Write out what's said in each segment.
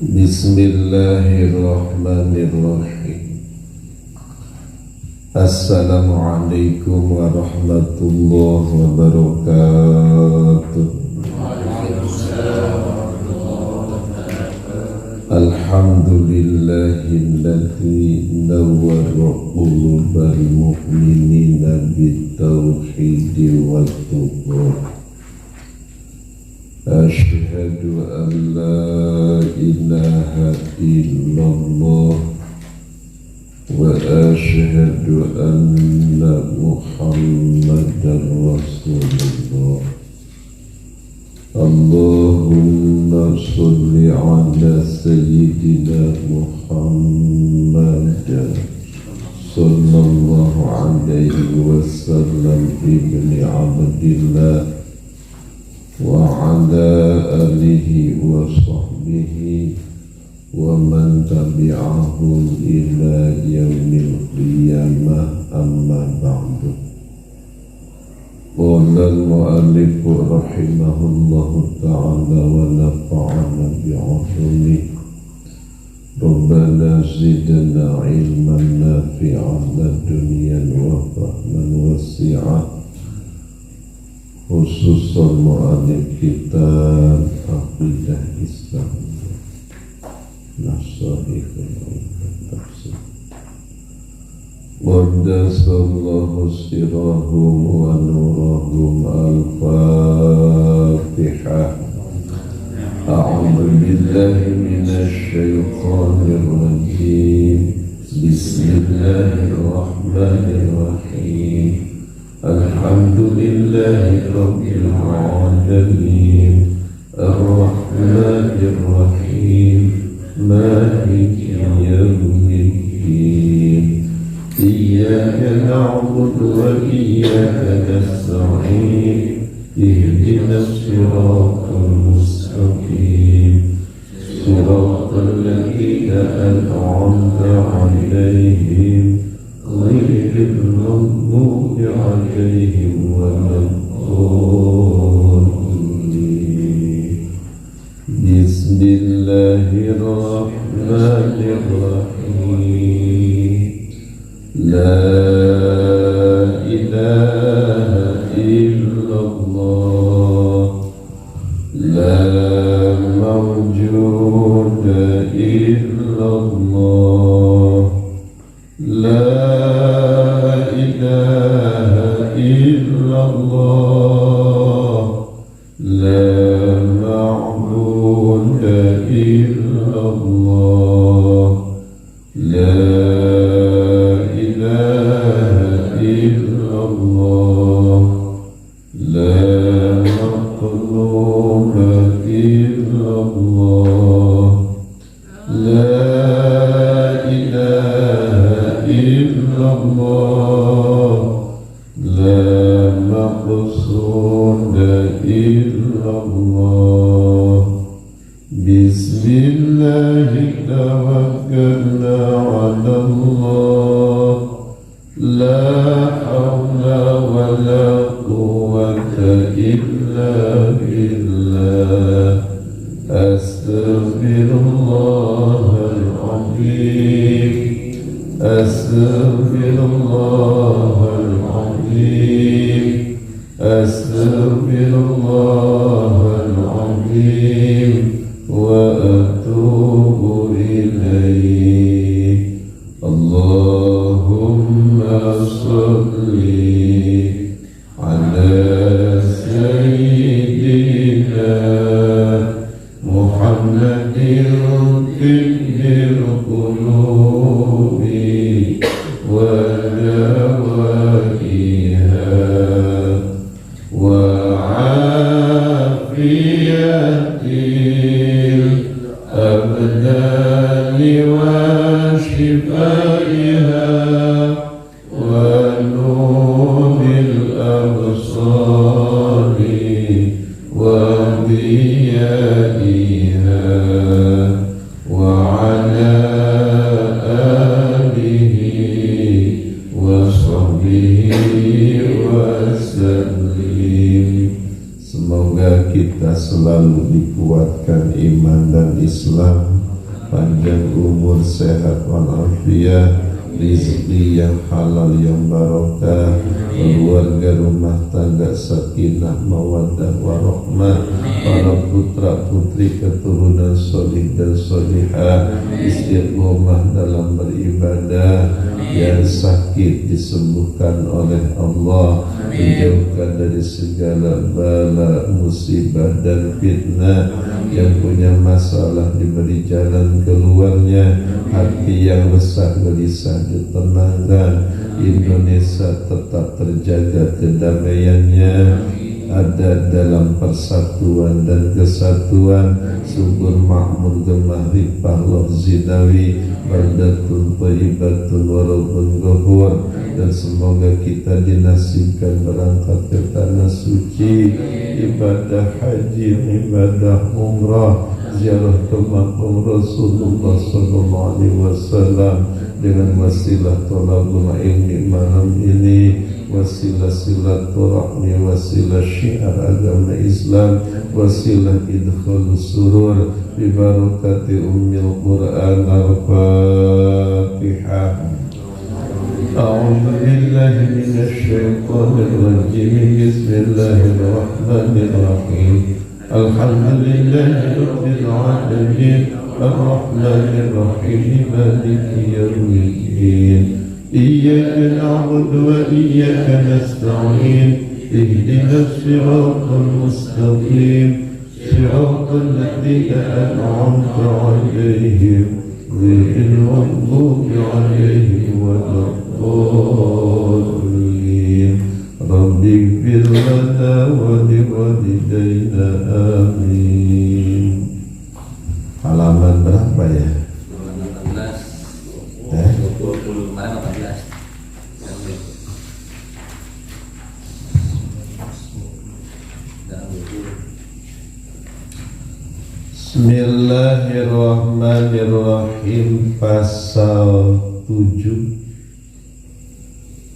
Bismillahirrahmanirrahim. Assalamualaikum warahmatullahi wabarakatuh. Alhamdulillahilladzi nawwara qulubal mu'minina bitauhidi wat tuqwa. Asyhadu an la ilaha illallah wa asyhadu anna Muhammadar Rasulullah. Allahumma sholli ala sayyidina Muhammad sallallahu alaihi wasallam ibni Abdillah wa ala alihi wa sahbihi wa man tabi'ahum ila yaumil qiyamah, amma ba'du. Qala al-mu'allif rahimahullahu ta'ala wa nafa'ana bi'ulumihi. Rabbana zidna ilman nafi'an dunya wa fahman wasi'an. Khususan mu'alif kitab Aqidah Islam Nasahihul Tafsir. Qaddasallahu sirahum wa nurahum. Al-Fatihah. A'udhu billahi minasy syaithanir rajim. Bismillahirrahmanirrahim. Alhamdulillahi rabbil alamin. Ar-Rahmanir Rahim. Maliki yawmiddin. Iyyaka na'budu wa iyyaka nasta'in. Ihdinas siratal mustaqim. Siratal ladzina an'amta 'alaihim ghairil maghdubi 'alaihim waladdallin. Bismillahirrahmanirrahim. La ilaha illallah, la mawjuda illallah, la ilaha illallah, la ma'buda illallah, la ilaha illallah, la maqluba illallah, la ilaha illallah, la maqsuda illallah. Bismillahi tawakkalna 'ala Allah, la hawla wa la quwwata illa billah. Astaghfirullahal azim, astaghfirullahal azim, astaghfirullahal azim wa atubu ilaih. Allahumma sholli ala sayyidina Muhammadin tibbil qulubi wa dawaiha wa afiyatil abdani wa shifaiha wa nuril absari wa diyaiha wa ala alihi wa sahbihi wa sallim. Semoga kita selalu dikuatkan iman dan Islam, panjang umur, sehat walafiat, rizki yang halal yang barokah, keluarga rumah tangga sakinah mawaddah warahmah, para putra putri keturunan solih dan solihah, istiqomah dalam beribadah, yang sakit disembuhkan oleh Allah, dijauhkan dari segala bala, musibah dan fitnah, yang punya masalah diberi jalan keluarnya, hati yang resah gelisah ditenangkan, Indonesia tetap terjaga kedamaiannya, ada dalam persatuan dan kesatuan, subur makmur gemah ripah loh zinawi, baldatun thayyibatun walaupun ghafur, dan semoga kita dinasibkan berangkat ke tanah suci, ibadah haji, ibadah umrah, ziarah ke makam Rasulullah sallallahu alaihi wasallam, dengan wasilah thalabul ilmi malam ini, wasilah silaturahmi, wasilah syiar agama Islam, wasilah idkhalus surur bi barakati ummil Qur'an. Al-Fatihah. A'udzu billahi minasy syaithanir rajim. Bismillahirrahmanirrahim. Alhamdulillahi rabbil alamin. Ar-Rahmanir Rahim. Maliki yaumiddin. Iyyaka na'budu wa iyyaka nasta'in. Ihdinas siratal mustaqim. Siratal ladzina an'amta 'alaihim ghairil maghdubi 'alaihim waladdallin. Rabbi ighfir lana wa liwalidayna. Amin. Halaman berapa ya? 18. Bismillahirrahmanirrahim. Pasal 7,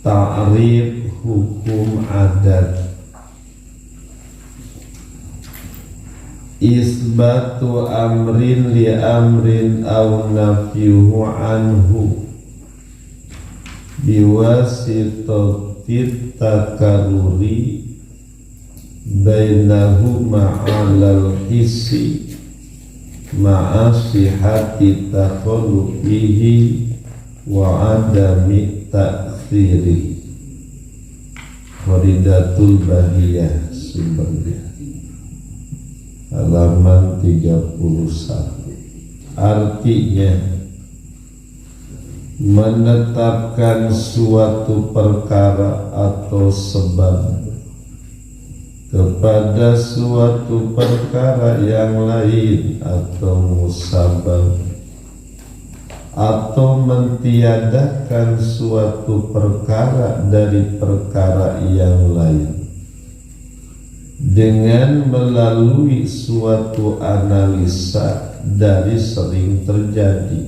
Ta'rif hukum adat. Isbatu amrin li amrin aw nafyuhu anhu biwasitatit takarruri bainahuma 'alal hissi ma'a sihhati takhalluqihi wa adami ta'thiri. Kharidatul Bahiyah sumbernya halaman 31. Artinya, menetapkan suatu perkara atau sebab kepada suatu perkara yang lain atau musabab, atau mentiadakan suatu perkara dari perkara yang lain dengan melalui suatu analisa dari sering terjadi,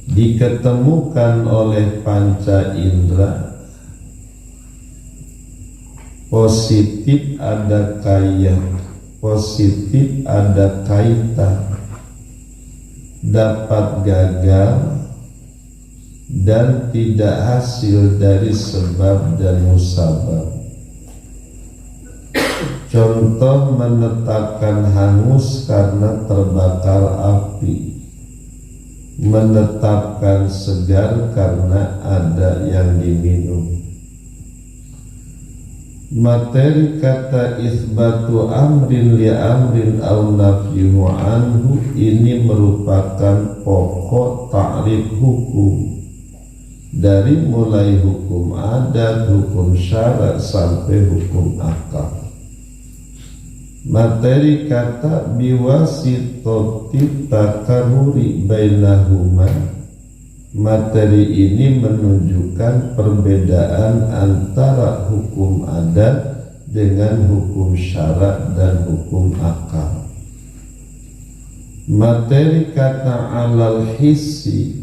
diketemukan oleh panca indera. Positif ada kaitan, dapat gagal dan tidak hasil dari sebab dan musabab. Contoh, menetapkan hangus karena terbakar api, menetapkan segar karena ada yang diminum. Materi kata isbatu amrin li amrin aw nafyuhu anhu ini merupakan pokok ta'rif hukum, dari mulai hukum adat, hukum syara sampai hukum akal. Materi kata biwasitati takarruri bainahuma, materi ini menunjukkan perbedaan antara hukum adat dengan hukum syara dan hukum akal. Materi kata alal hissi,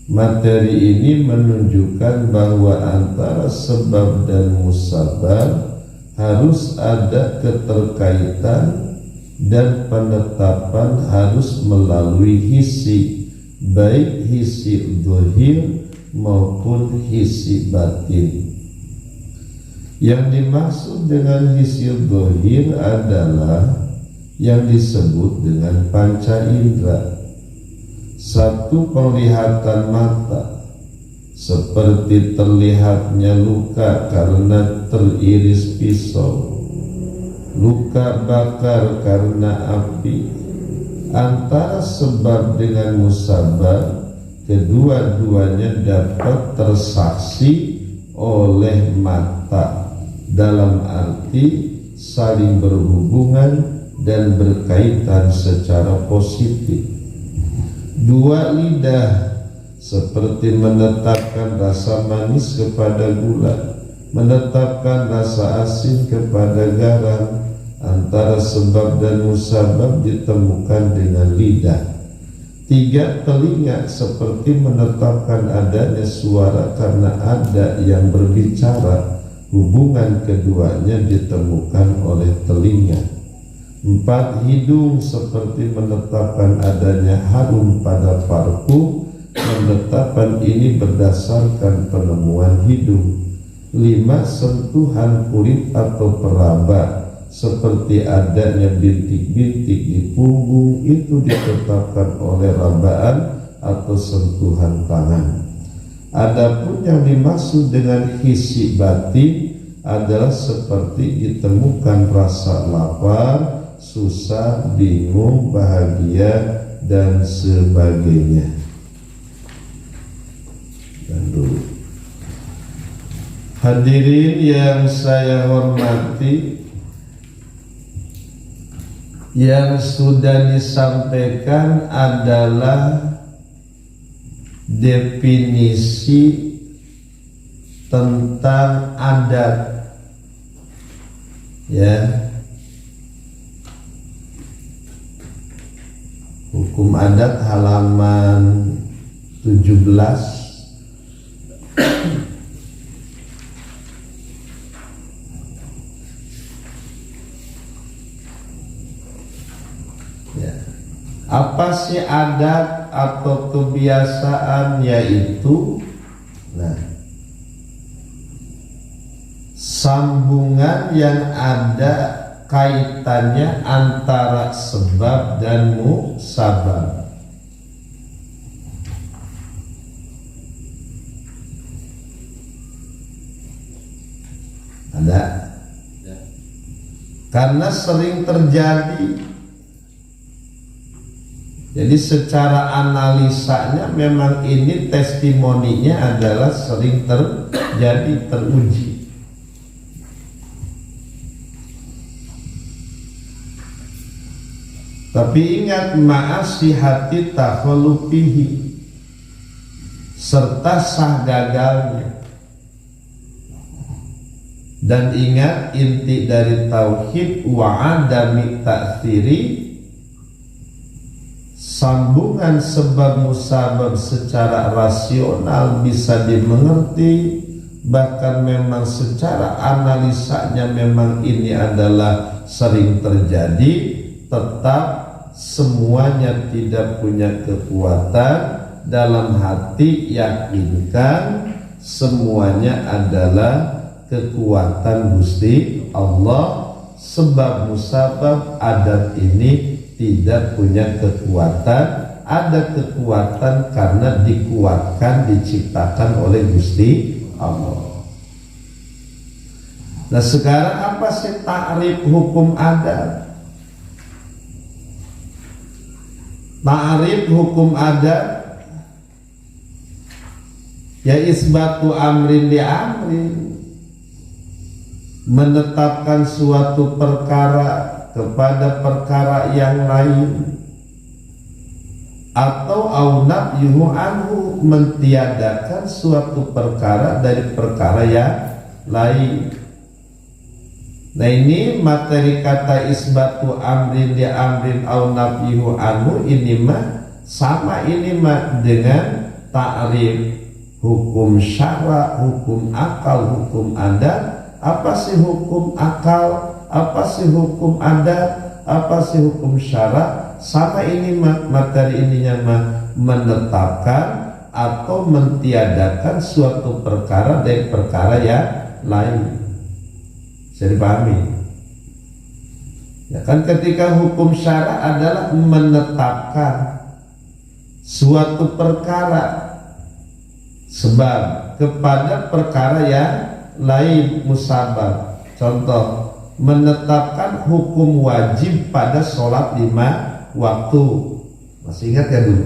materi ini menunjukkan bahwa antara sebab dan musabab harus ada keterkaitan dan penetapan harus melalui hisi, baik hisi zahir maupun hisi batin. Yang dimaksud dengan hisi zahir adalah yang disebut dengan panca indera. Satu, penglihatan mata, seperti terlihatnya luka karena teriris pisau, luka bakar karena api. Antara sebab dengan musabab, kedua-duanya dapat tersaksi oleh mata, dalam arti saling berhubungan dan berkaitan secara positif. Dua, lidah, seperti menetapkan rasa manis kepada gula, menetapkan rasa asin kepada garam. Antara sebab dan musabab ditemukan dengan lidah. Tiga, telinga, seperti menetapkan adanya suara karena ada yang berbicara. Hubungan keduanya ditemukan oleh telinga. Empat, hidung, seperti menetapkan adanya harum pada parfum. Penetapan ini berdasarkan penemuan hidung. Lima, sentuhan kulit atau peraba, seperti adanya bintik-bintik di punggung, itu ditetapkan oleh rabaan atau sentuhan tangan. Adapun yang dimaksud dengan hisi batin adalah seperti ditemukan rasa lapar, susah, bingung, bahagia, dan sebagainya. Dan dulu, hadirin yang saya hormati, yang sudah disampaikan adalah definisi tentang adat, ya. Hukum adat halaman 17. Apa sih adat atau kebiasaan? Yaitu sambungan yang ada kaitannya antara sebab dan musabab. Ada? Karena sering terjadi. Jadi secara analisanya memang ini testimoninya adalah sering terjadi, teruji. Tapi ingat, ma'asihati takhalupihi, serta sah gagalnya. Dan ingat, inti dari tauhid wa adami ta'thiri, sambungan sebab musabab secara rasional bisa dimengerti, bahkan memang secara analisanya memang ini adalah sering terjadi, tetap semuanya tidak punya kekuatan. Dalam hati yakinkan semuanya adalah kekuatan Gusti Allah. Sebab musabab adat ini tidak punya kekuatan, ada kekuatan karena dikuatkan, diciptakan oleh Gusti Allah. Nah, sekarang apa sih ta'rif hukum adat? Ta'rif hukum adat ya isbatu amrin li amrin, menetapkan suatu perkara kepada perkara yang lain, atau aunab yuhu anhu, mentiadakan suatu perkara dari perkara yang lain. Nah, ini materi kata isbatu amrin di amrin aunab yuhu anhu ini mah sama ini mah dengan ta'rif hukum syara, hukum akal, hukum adat. Apa sih hukum akal? Apa sih hukum adat? apa sih hukum syara? Sama ini mah, materi ininya mah menetapkan atau mentiadakan suatu perkara dari perkara yang lain. Bisa dipahami? Ya kan, ketika hukum syara adalah menetapkan suatu perkara sebab kepada perkara yang lain musabab. Contoh, menetapkan hukum wajib pada sholat 5 waktu. Masih ingat ya dulu?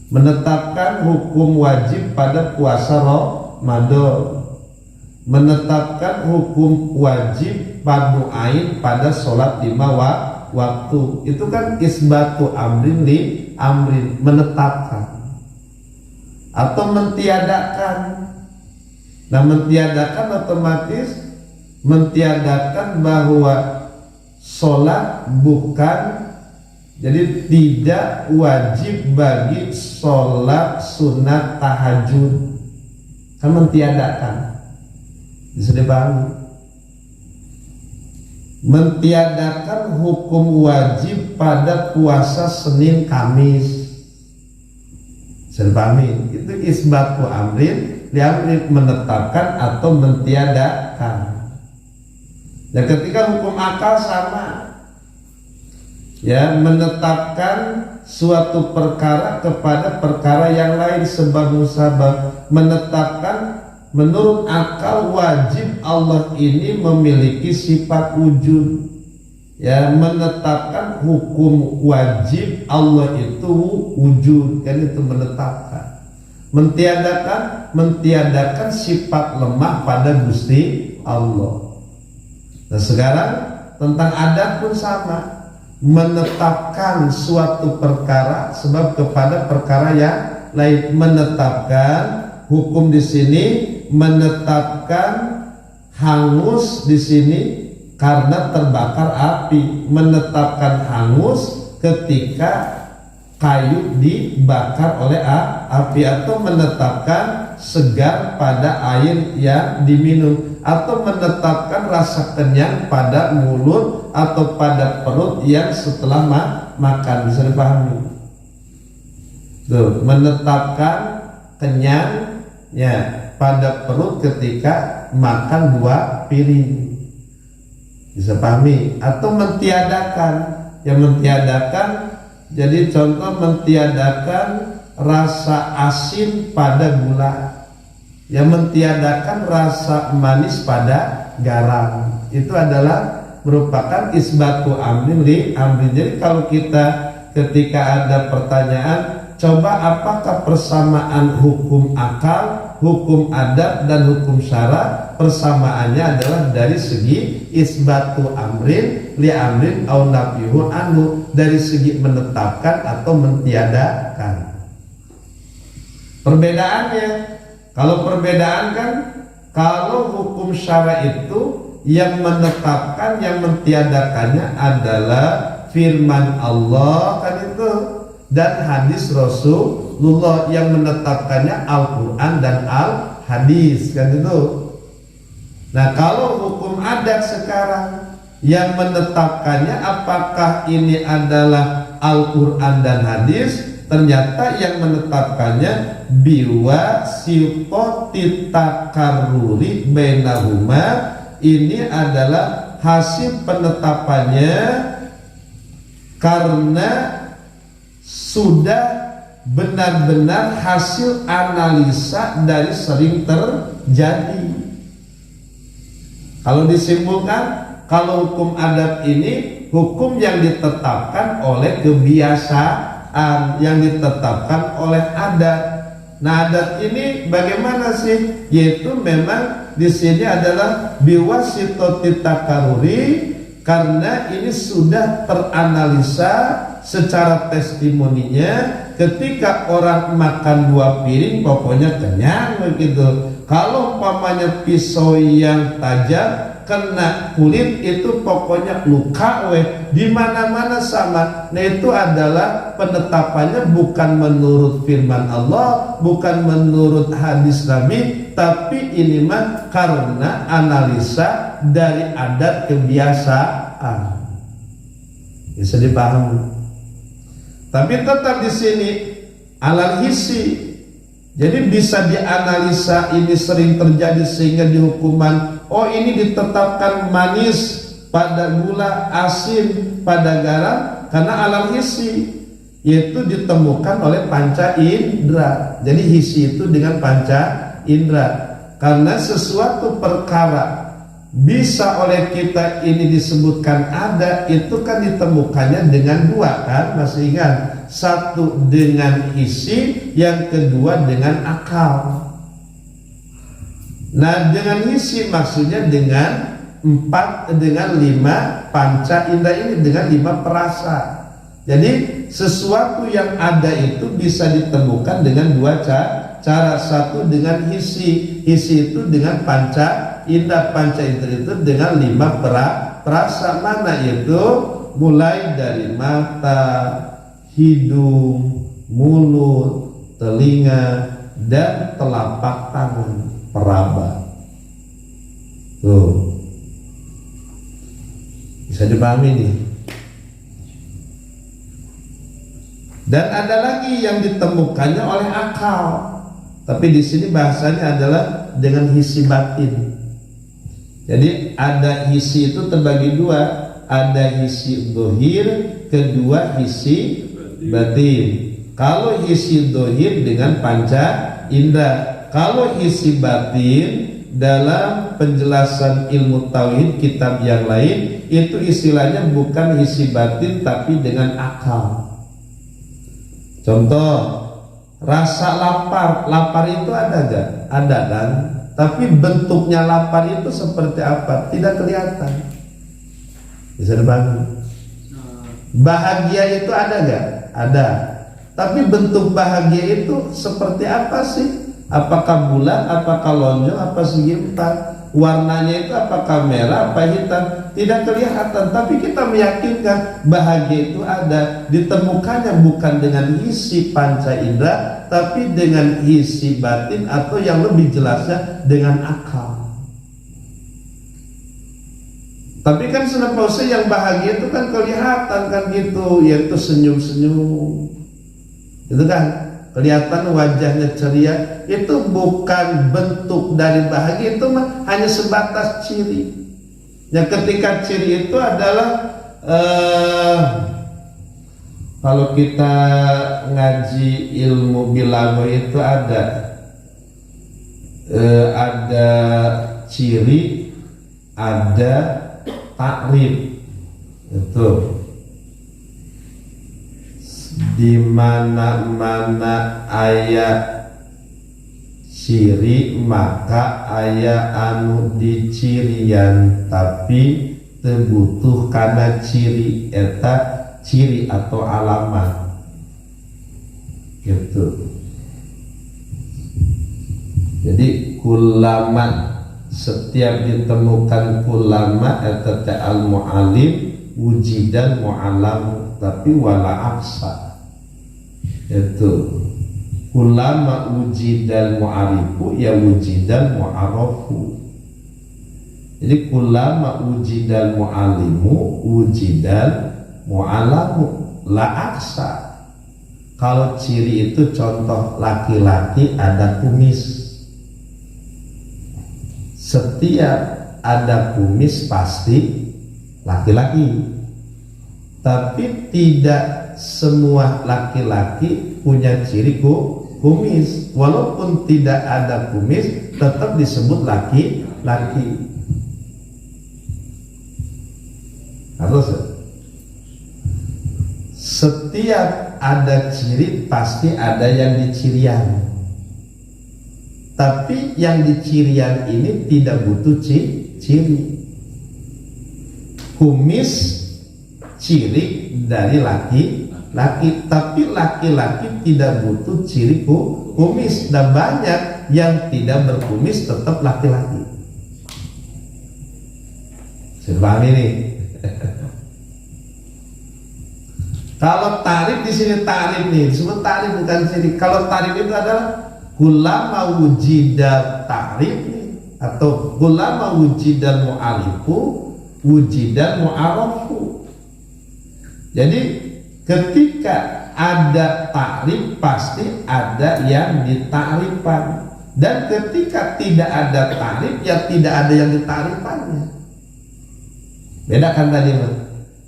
Menetapkan hukum wajib pada puasa Ramadan. Menetapkan hukum wajib fardu ain pada sholat 5 waktu. Itu kan isbatu amrin li amrin, menetapkan atau mentiadakan. Nah, mentiadakan otomatis mentiadakan bahwa sholat bukan, jadi tidak wajib bagi sholat sunat tahajud, kan mentiadakan. Bisa dipahami? Mentiadakan hukum wajib pada puasa Senin Kamis. Bisa dipahami? Itu isbatu amrin li amrin, menetapkan atau mentiadakan. Dan ketika hukum akal sama, ya, menetapkan suatu perkara kepada perkara yang lain sebab musabab. Menetapkan menurut akal wajib Allah ini memiliki sifat wujud. Ya, menetapkan hukum wajib Allah itu wujud, kan itu menetapkan. Mentiadakan sifat lemah pada Gusti Allah. Nah, sekarang tentang adat pun sama, menetapkan suatu perkara sebab kepada perkara yang lain. Menetapkan hukum di sini, menetapkan hangus di sini karena terbakar api, menetapkan hangus ketika kayu dibakar oleh api, atau menetapkan segar pada air yang diminum, atau menetapkan rasa kenyang pada mulut atau pada perut yang setelah makan. Bisa dipahami? Tuh, menetapkan kenyang ya pada perut ketika makan 2 piring. Bisa pahami? Atau mentiadakan, yang mentiadakan, jadi contoh mentiadakan rasa asin pada gula, yang mentiadakan rasa manis pada garam. Itu adalah merupakan isbatu amrin li amrin. Jadi kalau kita ketika ada pertanyaan, coba apakah persamaan hukum akal, hukum adat dan hukum syara? Persamaannya adalah dari segi isbatu amrin li amrin au nafyuhu anhu, dari segi menetapkan atau mentiadakan. Perbedaannya, kalau perbedaan kan, kalau hukum syara itu yang menetapkan, yang mentiadakannya adalah firman Allah kan itu, dan hadis Rasulullah. Yang menetapkannya Al-Quran dan Al-Hadis kan itu. Nah, kalau hukum adat sekarang, yang menetapkannya apakah ini adalah Al-Quran dan hadis? Ternyata yang menetapkannya biwasitati takarruri bainahuma, ini adalah hasil penetapannya karena sudah benar-benar hasil analisa dari sering terjadi. Kalau disimpulkan, kalau hukum adat ini hukum yang ditetapkan oleh kebiasaan, yang ditetapkan oleh adat. Nah, adat ini bagaimana sih? Yaitu memang di sini adalah biwasitati takarruri, karena ini sudah teranalisa secara testimoninya. Ketika orang makan 2 piring pokoknya kenyang begitu. Kalau umpamanya pisau yang tajam kena kulit itu pokoknya luka di mana-mana sama. Nah, itu adalah penetapannya bukan menurut firman Allah, bukan menurut hadis Nabi, tapi ini mah karena analisa dari adat kebiasaan. Bisa dipahami. Tapi tetap di sini alal hissi. Jadi bisa dianalisa ini sering terjadi sehingga dihukuman. Oh ini ditetapkan manis pada gula, asin pada garam karena alal hissi, yaitu ditemukan oleh panca indera. Jadi hissi itu dengan panca indera. Karena sesuatu perkara bisa oleh kita ini disebutkan ada, itu kan ditemukannya dengan dua kan, masih ingat? Satu dengan isi, yang kedua dengan akal. Nah dengan isi maksudnya dengan 5 panca indera ini, dengan 5 perasa. Jadi sesuatu yang ada itu bisa ditemukan dengan dua cara. Satu dengan isi itu dengan panca indera itu dengan 5 perasa. Mana itu? Mulai dari mata, hidung, mulut, telinga, dan telapak tangan, peraba. Tuh, bisa dipahami nih. Dan ada lagi yang ditemukannya oleh akal, tapi di sini bahasanya adalah dengan hisi batin. Jadi ada hisi itu terbagi dua, ada hisi dohir, kedua hisi batin. Kalau hisi dohir dengan panca indera, kalau hisi batin dalam penjelasan ilmu tauhid kitab yang lain itu istilahnya bukan hisi batin tapi dengan akal. Contoh, rasa lapar itu ada gak? Ada kan? Tapi bentuknya lapar itu seperti apa? Tidak kelihatan. Bisa dibangun. Bahagia itu ada gak? Ada. Tapi bentuk bahagia itu seperti apa sih? Apakah bulat, apakah lonjong, apa segi empat? Warnanya itu apakah merah, apa hitam? Tidak kelihatan. Tapi kita meyakinkan bahagia itu ada. Ditemukannya bukan dengan isi panca indera, tapi dengan isi batin, atau yang lebih jelasnya dengan akal. Tapi kan senapause yang bahagia itu kan kelihatan kan gitu, yaitu senyum-senyum. Itu kan kelihatan wajahnya ceria, itu bukan bentuk dari bahagia, itu mah hanya sebatas ciri. Yang ketika ciri itu adalah kalau kita ngaji ilmu bilago itu ada ciri, ada takrib. Itu di mana-mana ayat ciri maka ayat anu dicirian, tapi terbutuh karena ciri eta ciri atau alamat gitu. Jadi kulama, setiap ditemukan kulama eta al mu'alim wujidan mu'alam, tapi wala aksa. Itu ulama wujidal mu'arifu ya wujidal mu'arafu. Jadi ulama wujidal mu'alimu wujidal mu'alamu, la aksa. Kalau ciri itu contoh laki-laki ada kumis. Setiap ada kumis pasti laki-laki. Tapi tidak semua laki-laki punya ciri kumis. Walaupun tidak ada kumis tetap disebut laki-laki. Harus setiap ada ciri pasti ada yang dicirian. Tapi yang dicirian ini tidak butuh ciri. Kumis ciri dari laki-laki, tapi laki-laki tidak butuh ciri kumis, dan banyak yang tidak berkumis tetap laki-laki. Sebab ini kalau tarif di sini tarif nih disebut tarif bukan ciri. Kalau tarif itu adalah kulama wujida tarif nih, atau kulama wujida mu'alifu wujidan mu'arafu. Jadi ketika ada takrif pasti ada yang ditakrifkan, dan ketika tidak ada takrif ya tidak ada yang ditakrifkannya. Beda kan tadi mah?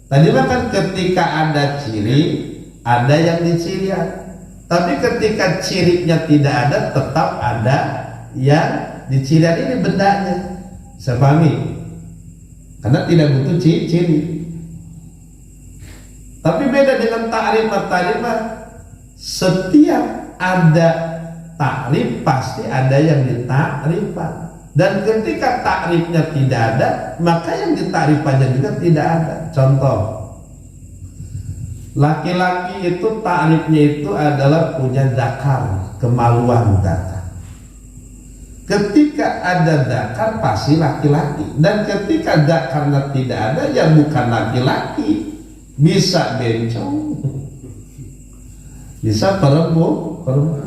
Tadi mah kan ketika ada ciri ada yang dicirikan, tapi ketika cirinya tidak ada tetap ada yang dicirikan. Ini bendanya, saya pahami, karena tidak butuh ciri. Tapi beda dengan takrif, setiap ada takrif pasti ada yang ditakrifkan, dan ketika takrifnya tidak ada maka yang ditakrifkannya juga tidak ada. Contoh, laki-laki itu takrifnya itu adalah punya zakar, kemaluan zakar. Ketika ada zakar pasti laki-laki, dan ketika zakarnya tidak ada ya bukan laki-laki. Bisa bencong, bisa perempuan,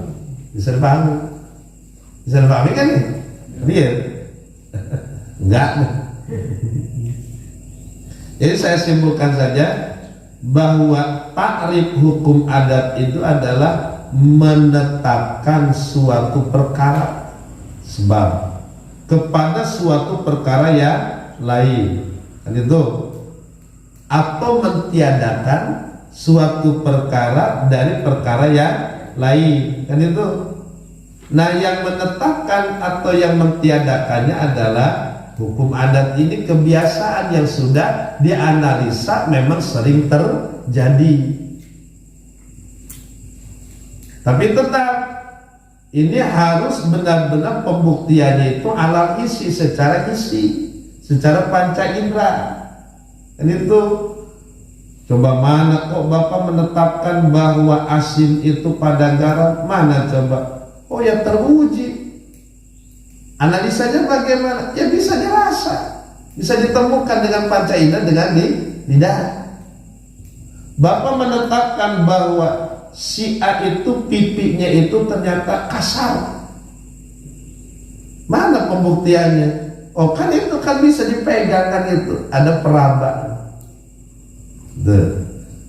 bisa dipahami kan ya? Dia enggak. Jadi saya simpulkan saja bahwa takrif hukum adat itu adalah menetapkan suatu perkara sebab kepada suatu perkara yang lain, kan itu, atau mentiadakan suatu perkara dari perkara yang lain, kan itu. Nah, yang menetapkan atau yang mentiadakannya adalah hukum adat. Ini kebiasaan yang sudah dianalisa memang sering terjadi, tapi tetap ini harus benar-benar pembuktiannya itu alal isi, secara panca indera. Dan itu coba mana kok Bapak menetapkan bahwa asin itu pada garam? Mana coba? Oh ya teruji. Analisanya bagaimana? Ya bisa dirasa, bisa ditemukan dengan panca indera, dengan lidah. Bapak menetapkan bahwa si A itu pipinya itu ternyata kasar. Mana pembuktiannya? Oh kan itu kan bisa dipegangkan, itu ada peraba.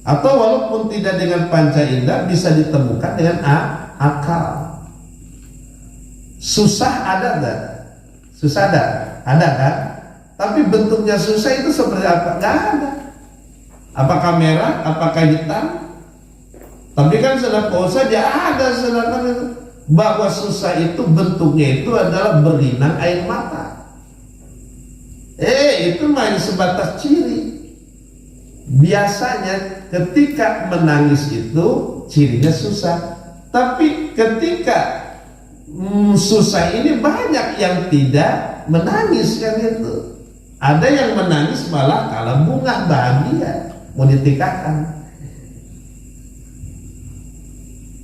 Atau walaupun tidak dengan panca indera bisa ditemukan dengan akal. Susah ada enggak? Susah ada kan? Tapi bentuknya susah itu seperti apa? Enggak ada. Apakah merah? Apakah hitam? Tapi kan sedangkan saja ada sedangkan itu. Bahwa susah itu bentuknya itu adalah berlinang air mata. Itu main sebatas ciri. Biasanya ketika menangis itu cirinya susah, tapi ketika susah ini banyak yang tidak menangis, kan itu. Ada yang menangis malah kalau bunga bahagia mau ditikahkan.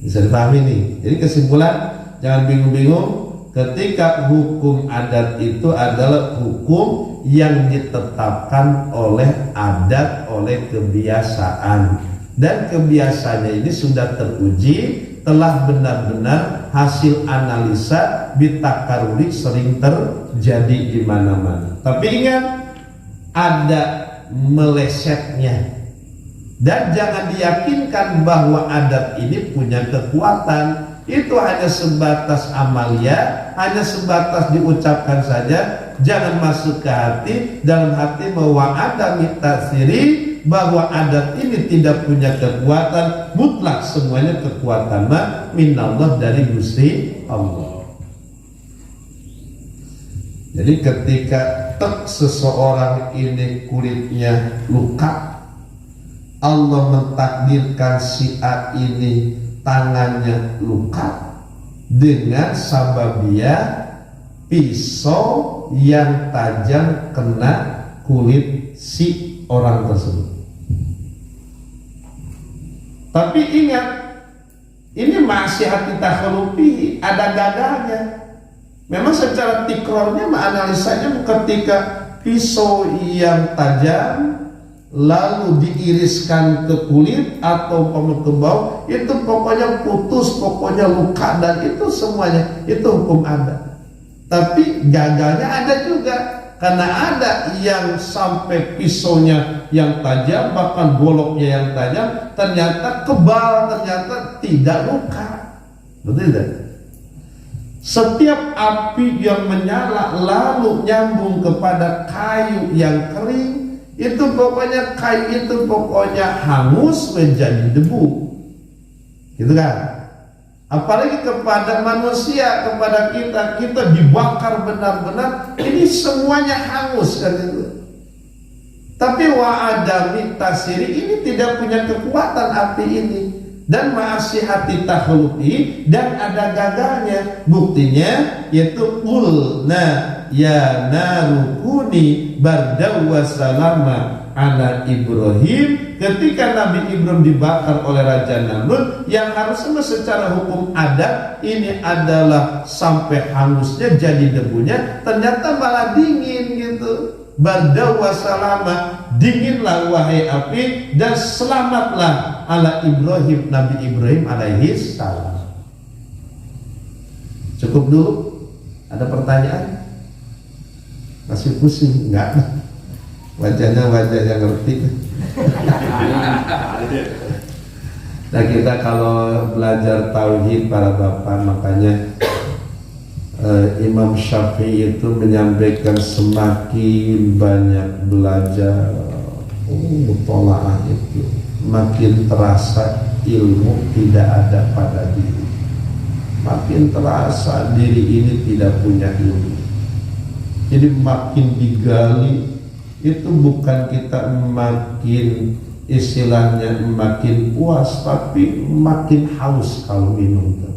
Bisa dipahami nih. Jadi kesimpulan, jangan bingung-bingung. Ketika hukum adat itu adalah hukum yang ditetapkan oleh adat, oleh kebiasaan, dan kebiasaannya ini sudah teruji, telah benar-benar hasil analisa bitakaruri, sering terjadi di mana-mana. Tapi ingat, ada melesetnya, dan jangan diyakinkan bahwa adat ini punya kekuatan. Itu hanya sebatas amalia, hanya sebatas diucapkan saja. Jangan masuk ke hati, dalam hati bahwa ada mitasiri, bahwa adat ini tidak punya kekuatan mutlak. Semuanya kekuatan minallah, dari Gusti Allah. Jadi ketika seseorang ini kulitnya luka, Allah mentakdirkan si A ini tangannya luka dengan sababia pisau yang tajam kena kulit si orang tersebut. Tapi ingat, ini masih hati takhalufi, ada gagalnya. Memang secara tikrornya, analisanya ketika pisau yang tajam lalu diiriskan ke kulit atau ke bawah, itu pokoknya putus, pokoknya luka, dan itu semuanya itu hukum adat. Tapi gagalnya ada juga. karena ada yang sampai pisaunya yang tajam, bahkan goloknya yang tajam, ternyata kebal, ternyata tidak luka. Betul tidak? Setiap api yang menyala lalu nyambung kepada kayu yang kering, itu pokoknya kayu itu pokoknya hangus menjadi debu. Gitu kan? Apalagi kepada manusia, kepada kita dibakar benar-benar, ini semuanya hangus kan itu. Tapi wa'adami tasiri ini tidak punya kekuatan api ini, dan ma'asihati takhluqi, dan ada gagalnya. Buktinya yaitu qulna ya narukuni bardaw wa salama ala Ibrahim. Ketika Nabi Ibrahim dibakar oleh Raja Namrud, yang harusnya secara hukum adat ini adalah sampai hangusnya jadi debunya, ternyata malah dingin gitu. Bardaw wa salama, dinginlah wahai api dan selamatlah ala Ibrahim, Nabi Ibrahim alaihi salam. Cukup dulu. Ada pertanyaan? Masih pusing? Enggak. Wajahnya wajah yang ngerti. Nah, kita kalau belajar tauhid para bapak, makanya Imam Syafi'i itu menyampaikan semakin banyak belajar mutola'ah itu makin terasa ilmu tidak ada pada diri, makin terasa diri ini tidak punya ilmu. Jadi makin digali itu bukan kita makin istilahnya makin puas, tapi makin haus kalau minum.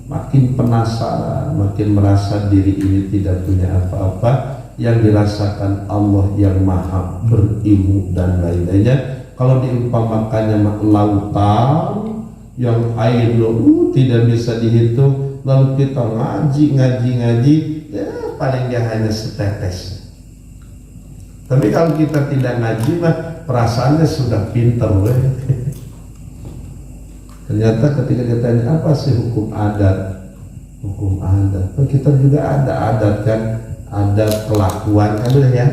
Makin penasaran, makin merasa diri ini tidak punya apa-apa, yang dirasakan Allah yang maha berilmu dan lain-lainnya. Kalau diumpamakannya lautan yang airnya tidak bisa dihitung, lalu kita ngaji, ya paling dia hanya setetes. Tapi kalau kita tidak ngaji mah perasaannya sudah pinter weh. Ternyata ketika kita tanya apa sih hukum adat? Hukum adat. Kita juga ada adat kan, ada kelakuan kan ya.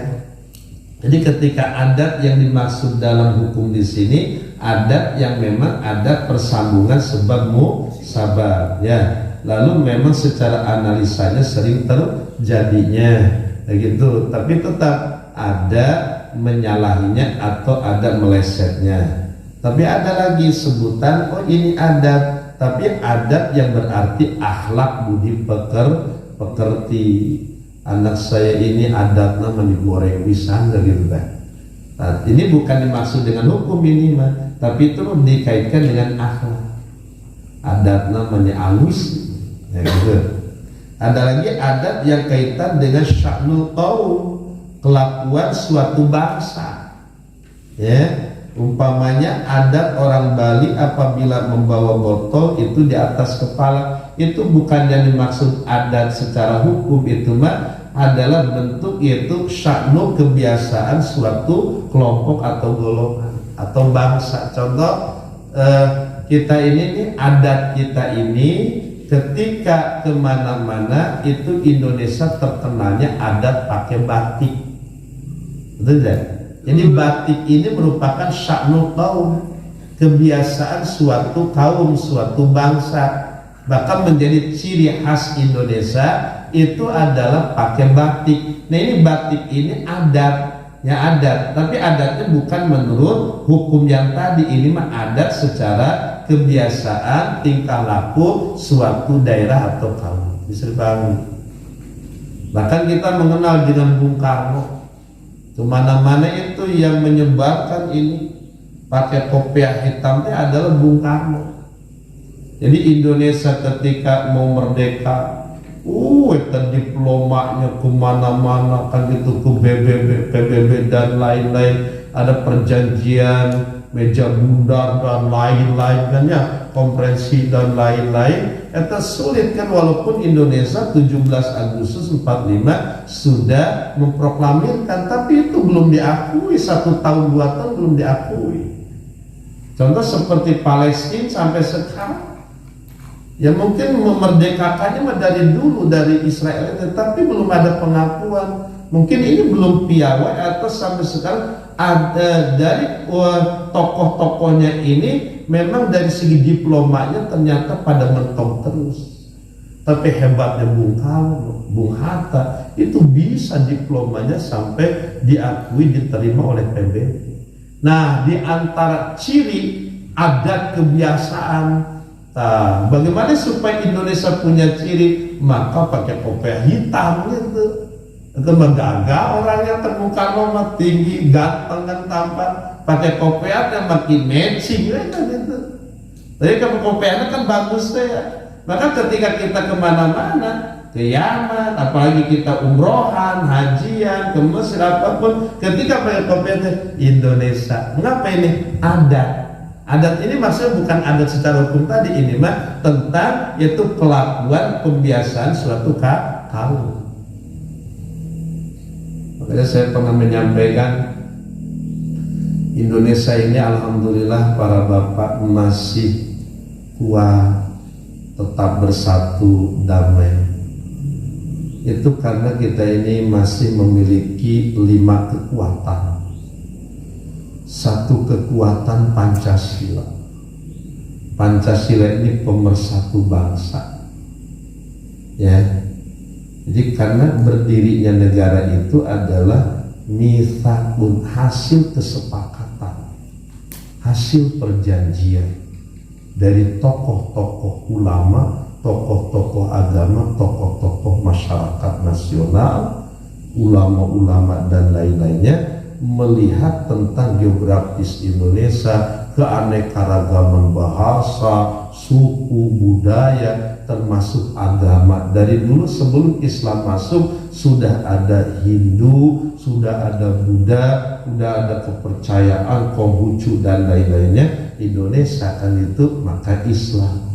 Jadi ketika adat yang dimaksud dalam hukum di sini adat yang memang ada persambungan sebab musabab ya. Lalu memang secara analisanya sering terjadinya begitu, tapi tetap ada menyalahinya atau ada melesetnya. Tapi ada lagi sebutan, oh ini adat, tapi adat yang berarti akhlak budi pekerti. Anak saya ini adatnya mendigoreng pisang gitu kan. Nah, ini bukan dimaksud dengan hukum ini mah, tapi itu dikaitkan dengan akhlak. Adatnya menhalus, ya gitu. Ada lagi adat yang kaitan dengan sya'nul qaum, kelakuan suatu bangsa. Ya. Umpamanya adat orang Bali apabila membawa botol itu di atas kepala, itu bukan yang dimaksud adat secara hukum, itu mah adalah bentuk yaitu sya'nu kebiasaan suatu kelompok atau golongan atau bangsa. Contoh kita ini adat kita ini ketika kemana-mana itu Indonesia terkenalnya adat pakai batik, betul tidak? Jadi batik ini merupakan sya'nul qaum, kebiasaan suatu kaum, suatu bangsa. Bahkan menjadi ciri khas Indonesia itu adalah pakai batik. Nah ini batik ini adatnya adat, tapi adatnya bukan menurut hukum yang tadi. Ini mah adat secara kebiasaan tingkah laku suatu daerah atau kaum. Bisa dipahami. Bahkan kita mengenal dengan Bung Karno. Kemana-mana itu yang menyebarkan ini pakai kopiah hitamnya adalah Bung Karno. Jadi Indonesia ketika mau merdeka, diplomanya kemana-mana kan gitu, ke PBB dan lain-lain, ada perjanjian meja bundar dan lain-lain kan ya, konferensi dan lain-lain. Itu sulit kan, walaupun Indonesia 17 Agustus 45 sudah memproklamirkan, tapi itu belum diakui, 1 tahun 2 tahun belum diakui. Contoh seperti Palestina sampai sekarang Ya mungkin memerdekakannya mah dari dulu dari Israel, tetapi belum ada pengakuan. Mungkin ini belum piawai atau sampai sekarang ada dari tokoh-tokohnya ini memang dari segi diplomanya ternyata pada mentok terus. Tapi hebatnya Bung Karno, Bung Hatta itu bisa diplomanya sampai diakui, diterima oleh PBB. Nah, di antara ciri adat kebiasaan, nah, bagaimana supaya Indonesia punya ciri? Maka pakai kopiah hitam gitu. Itu menggagah orang yang termuka nomor tinggi, ganteng dan tampan. Pakai kopiahnya makin matching gitu. Tapi kalau kopiahnya kan bagus deh ya. Maka ketika kita kemana-mana, ke Yaman, apalagi kita umrohan, hajian, ke Mesir, apapun, ketika pakai kopiahnya Indonesia. Mengapa ini? Adat ini maksudnya bukan adat secara hukum tadi, ini mah tentang yaitu kelakuan pembiasaan suatu kaum. Makanya saya pernah menyampaikan, Indonesia ini alhamdulillah para bapak masih kuat, tetap bersatu, damai. Itu karena kita ini masih memiliki 5 kekuatan. Satu kekuatan Pancasila. Pancasila ini pemersatu bangsa. Ya. Jadi karena berdirinya negara itu adalah mitsaqun, hasil kesepakatan, hasil perjanjian dari tokoh-tokoh ulama, tokoh-tokoh agama, tokoh-tokoh masyarakat nasional, ulama-ulama dan lain-lainnya, melihat tentang geografis Indonesia, keanekaragaman bahasa, suku, budaya, termasuk agama. Dari dulu sebelum Islam masuk sudah ada Hindu, sudah ada Buddha, sudah ada kepercayaan Konghucu dan lain-lainnya. Indonesia kan itu maka Islam.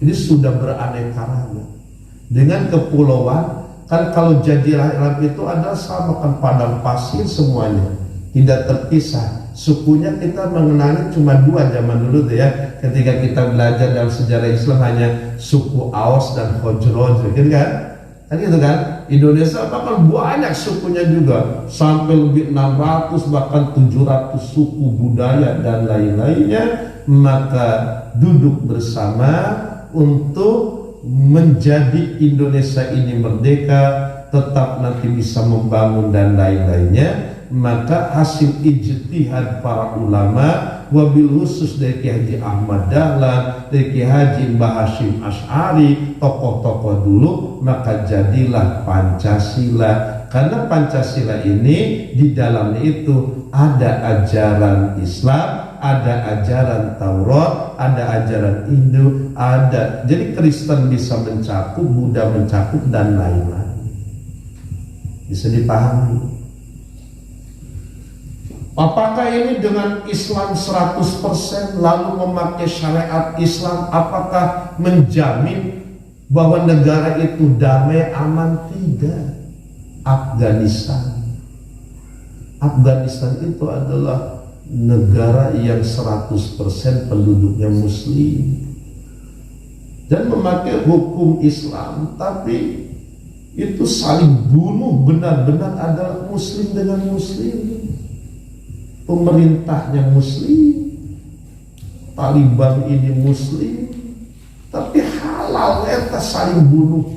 Ini sudah beraneka ragam. Dengan kepulauan kan, kalau Jazirah Arab itu adalah sama kan padang pasir semuanya, tidak terpisah. Sukunya kita mengenali cuma 2 zaman dulu tuh ya. Ketika kita belajar dalam sejarah Islam hanya suku Aus dan Khosraj, gitu kan? Kan gitu kan? Indonesia bahkan banyak sukunya juga, sampai lebih 600 bahkan 700 suku, budaya dan lain-lainnya. Maka duduk bersama untuk menjadi Indonesia ini merdeka, tetap nanti bisa membangun dan lain-lainnya. Maka hasil ijtihad para ulama, wabil khusus dari Kiai Haji Ahmad Dahlan, dari Kiai Haji Mbah Hashim Asy'ari, tokoh-tokoh dulu, maka jadilah Pancasila. Karena Pancasila ini di dalamnya itu ada ajaran Islam, ada ajaran Taurat, ada ajaran Hindu, ada. Jadi Kristen bisa mencakup, Buddha mencakup dan lain-lain. Bisa dipahami. Apakah ini dengan Islam 100% lalu memakai syariat Islam, apakah menjamin bahwa negara itu damai, aman? Tidak. Afghanistan itu adalah negara yang 100% penduduknya muslim dan memakai hukum Islam, tapi itu saling bunuh, benar-benar adalah muslim dengan muslim. Pemerintahnya muslim, Taliban ini muslim, tapi halal eta saling bunuh.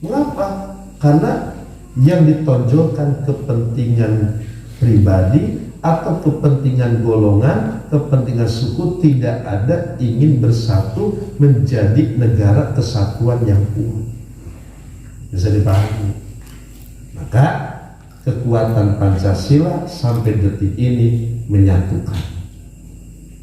Mengapa? Karena yang ditonjolkan kepentingan pribadi atau kepentingan golongan, kepentingan suku, tidak ada ingin bersatu menjadi negara kesatuan yang utuh. Bisa dipahami. Maka kekuatan Pancasila sampai detik ini menyatukan.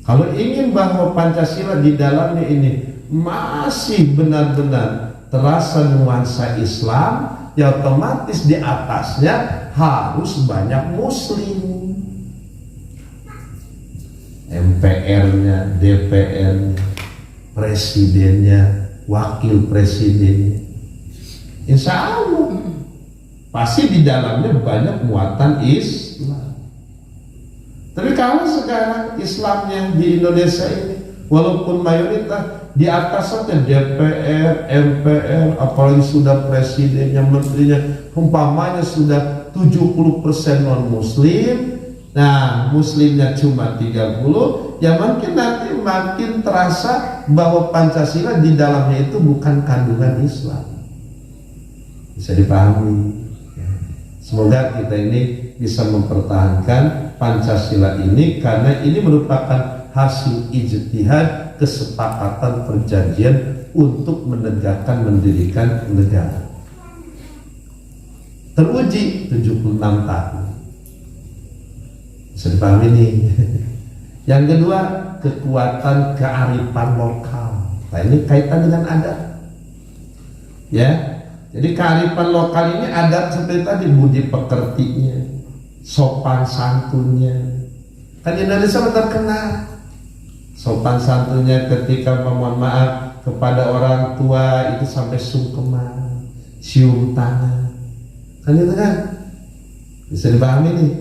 Kalau ingin bahwa Pancasila di dalamnya ini masih benar-benar terasa nuansa Islam, ya otomatis di atasnya harus banyak muslim. MPR-nya, DPR-nya, presidennya, wakil presidennya. Insya Allah pasti di dalamnya banyak muatan Islam. Tapi kalau sekarang Islamnya di Indonesia ini walaupun mayoritas di atas saja DPR, MPR, apalagi sudah presidennya, menterinya, umpamanya sudah 70% non muslim. Nah, muslimnya cuma 30, ya mungkin nanti makin terasa bahwa Pancasila di dalamnya itu bukan kandungan Islam. Bisa dipahami. Semoga kita ini bisa mempertahankan Pancasila ini, karena ini merupakan hasil ijtihad, kesepakatan, perjanjian untuk menegakkan, mendirikan negara. Teruji 76 tahun. Bisa dipahami nih. Yang kedua, kekuatan kearifan lokal. Nah, ini kaitan dengan adat. Ya. Jadi kearifan lokal ini adat seperti tadi, budi pekertinya, sopan santunnya. Kan Indonesia terkenal sopan santunnya ketika memohon maaf kepada orang tua itu sampai sungkeman, cium tangan. Kan itu kan bisa dipahami nih.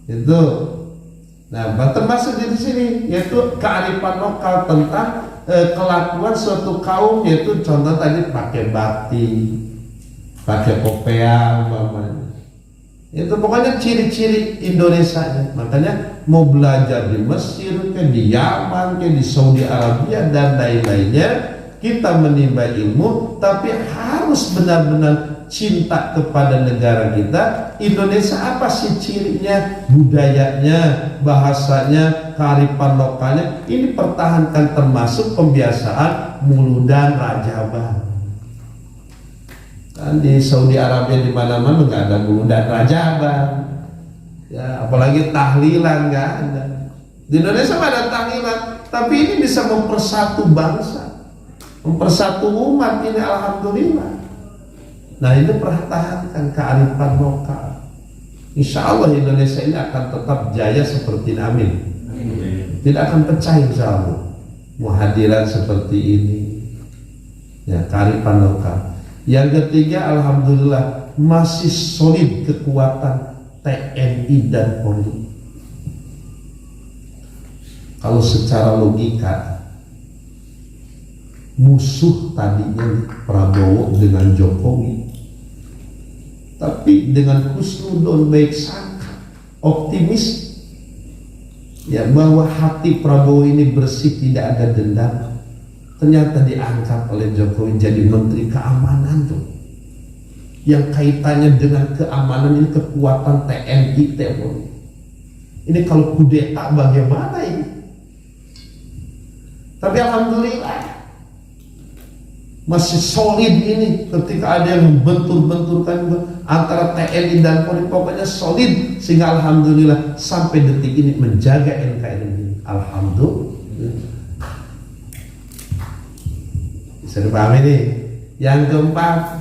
Itu. Nah, termasuk di sini yaitu kearifan lokal tentang kelakuan suatu kaum, yaitu contoh tadi pakai batik, pakai kopea umpamanya. Itu pokoknya ciri-ciri Indonesia. Makanya mau belajar di Mesir, di Yaman, di Saudi Arabia dan lain-lainnya, kita menimba ilmu, tapi harus benar-benar cinta kepada negara kita. Indonesia apa sih cirinya? Budayanya, bahasanya, kearifan lokalnya. Ini pertahankan, termasuk pembiasaan muludan rajaban. Kan di Saudi Arabia di mana-mana nggak ada muludan rajaban, ya apalagi tahlilan nggak ada. Di Indonesia ada tahlilan, tapi ini bisa mempersatu bangsa, mempersatu umat ini, alhamdulillah. Nah, itu pertahankan kearifan lokal. Insya Allah Indonesia ini akan tetap jaya seperti ini, amin. Tidak akan pecah insya Allah. Muhadiran seperti ini, ya kearifan lokal. Yang ketiga, alhamdulillah masih solid kekuatan TNI dan Polri. Kalau secara logika, musuh tadinya Prabowo dengan Jokowi, tapi dengan husnudon, baik sangka, optimis, ya bahwa hati Prabowo ini bersih, tidak ada dendam. Ternyata diangkat oleh Jokowi jadi Menteri Keamanan tuh, yang kaitannya dengan keamanan ini kekuatan TNI, Polri. Ini kalau kudeta bagaimana ini? Tapi alhamdulillah masih solid ini. Ketika ada yang membentur-benturkan antara TNI dan Polri, pokoknya solid, sehingga alhamdulillah sampai detik ini menjaga NKRI ini. Alhamdulillah. Bisa dipahami nih. Yang keempat,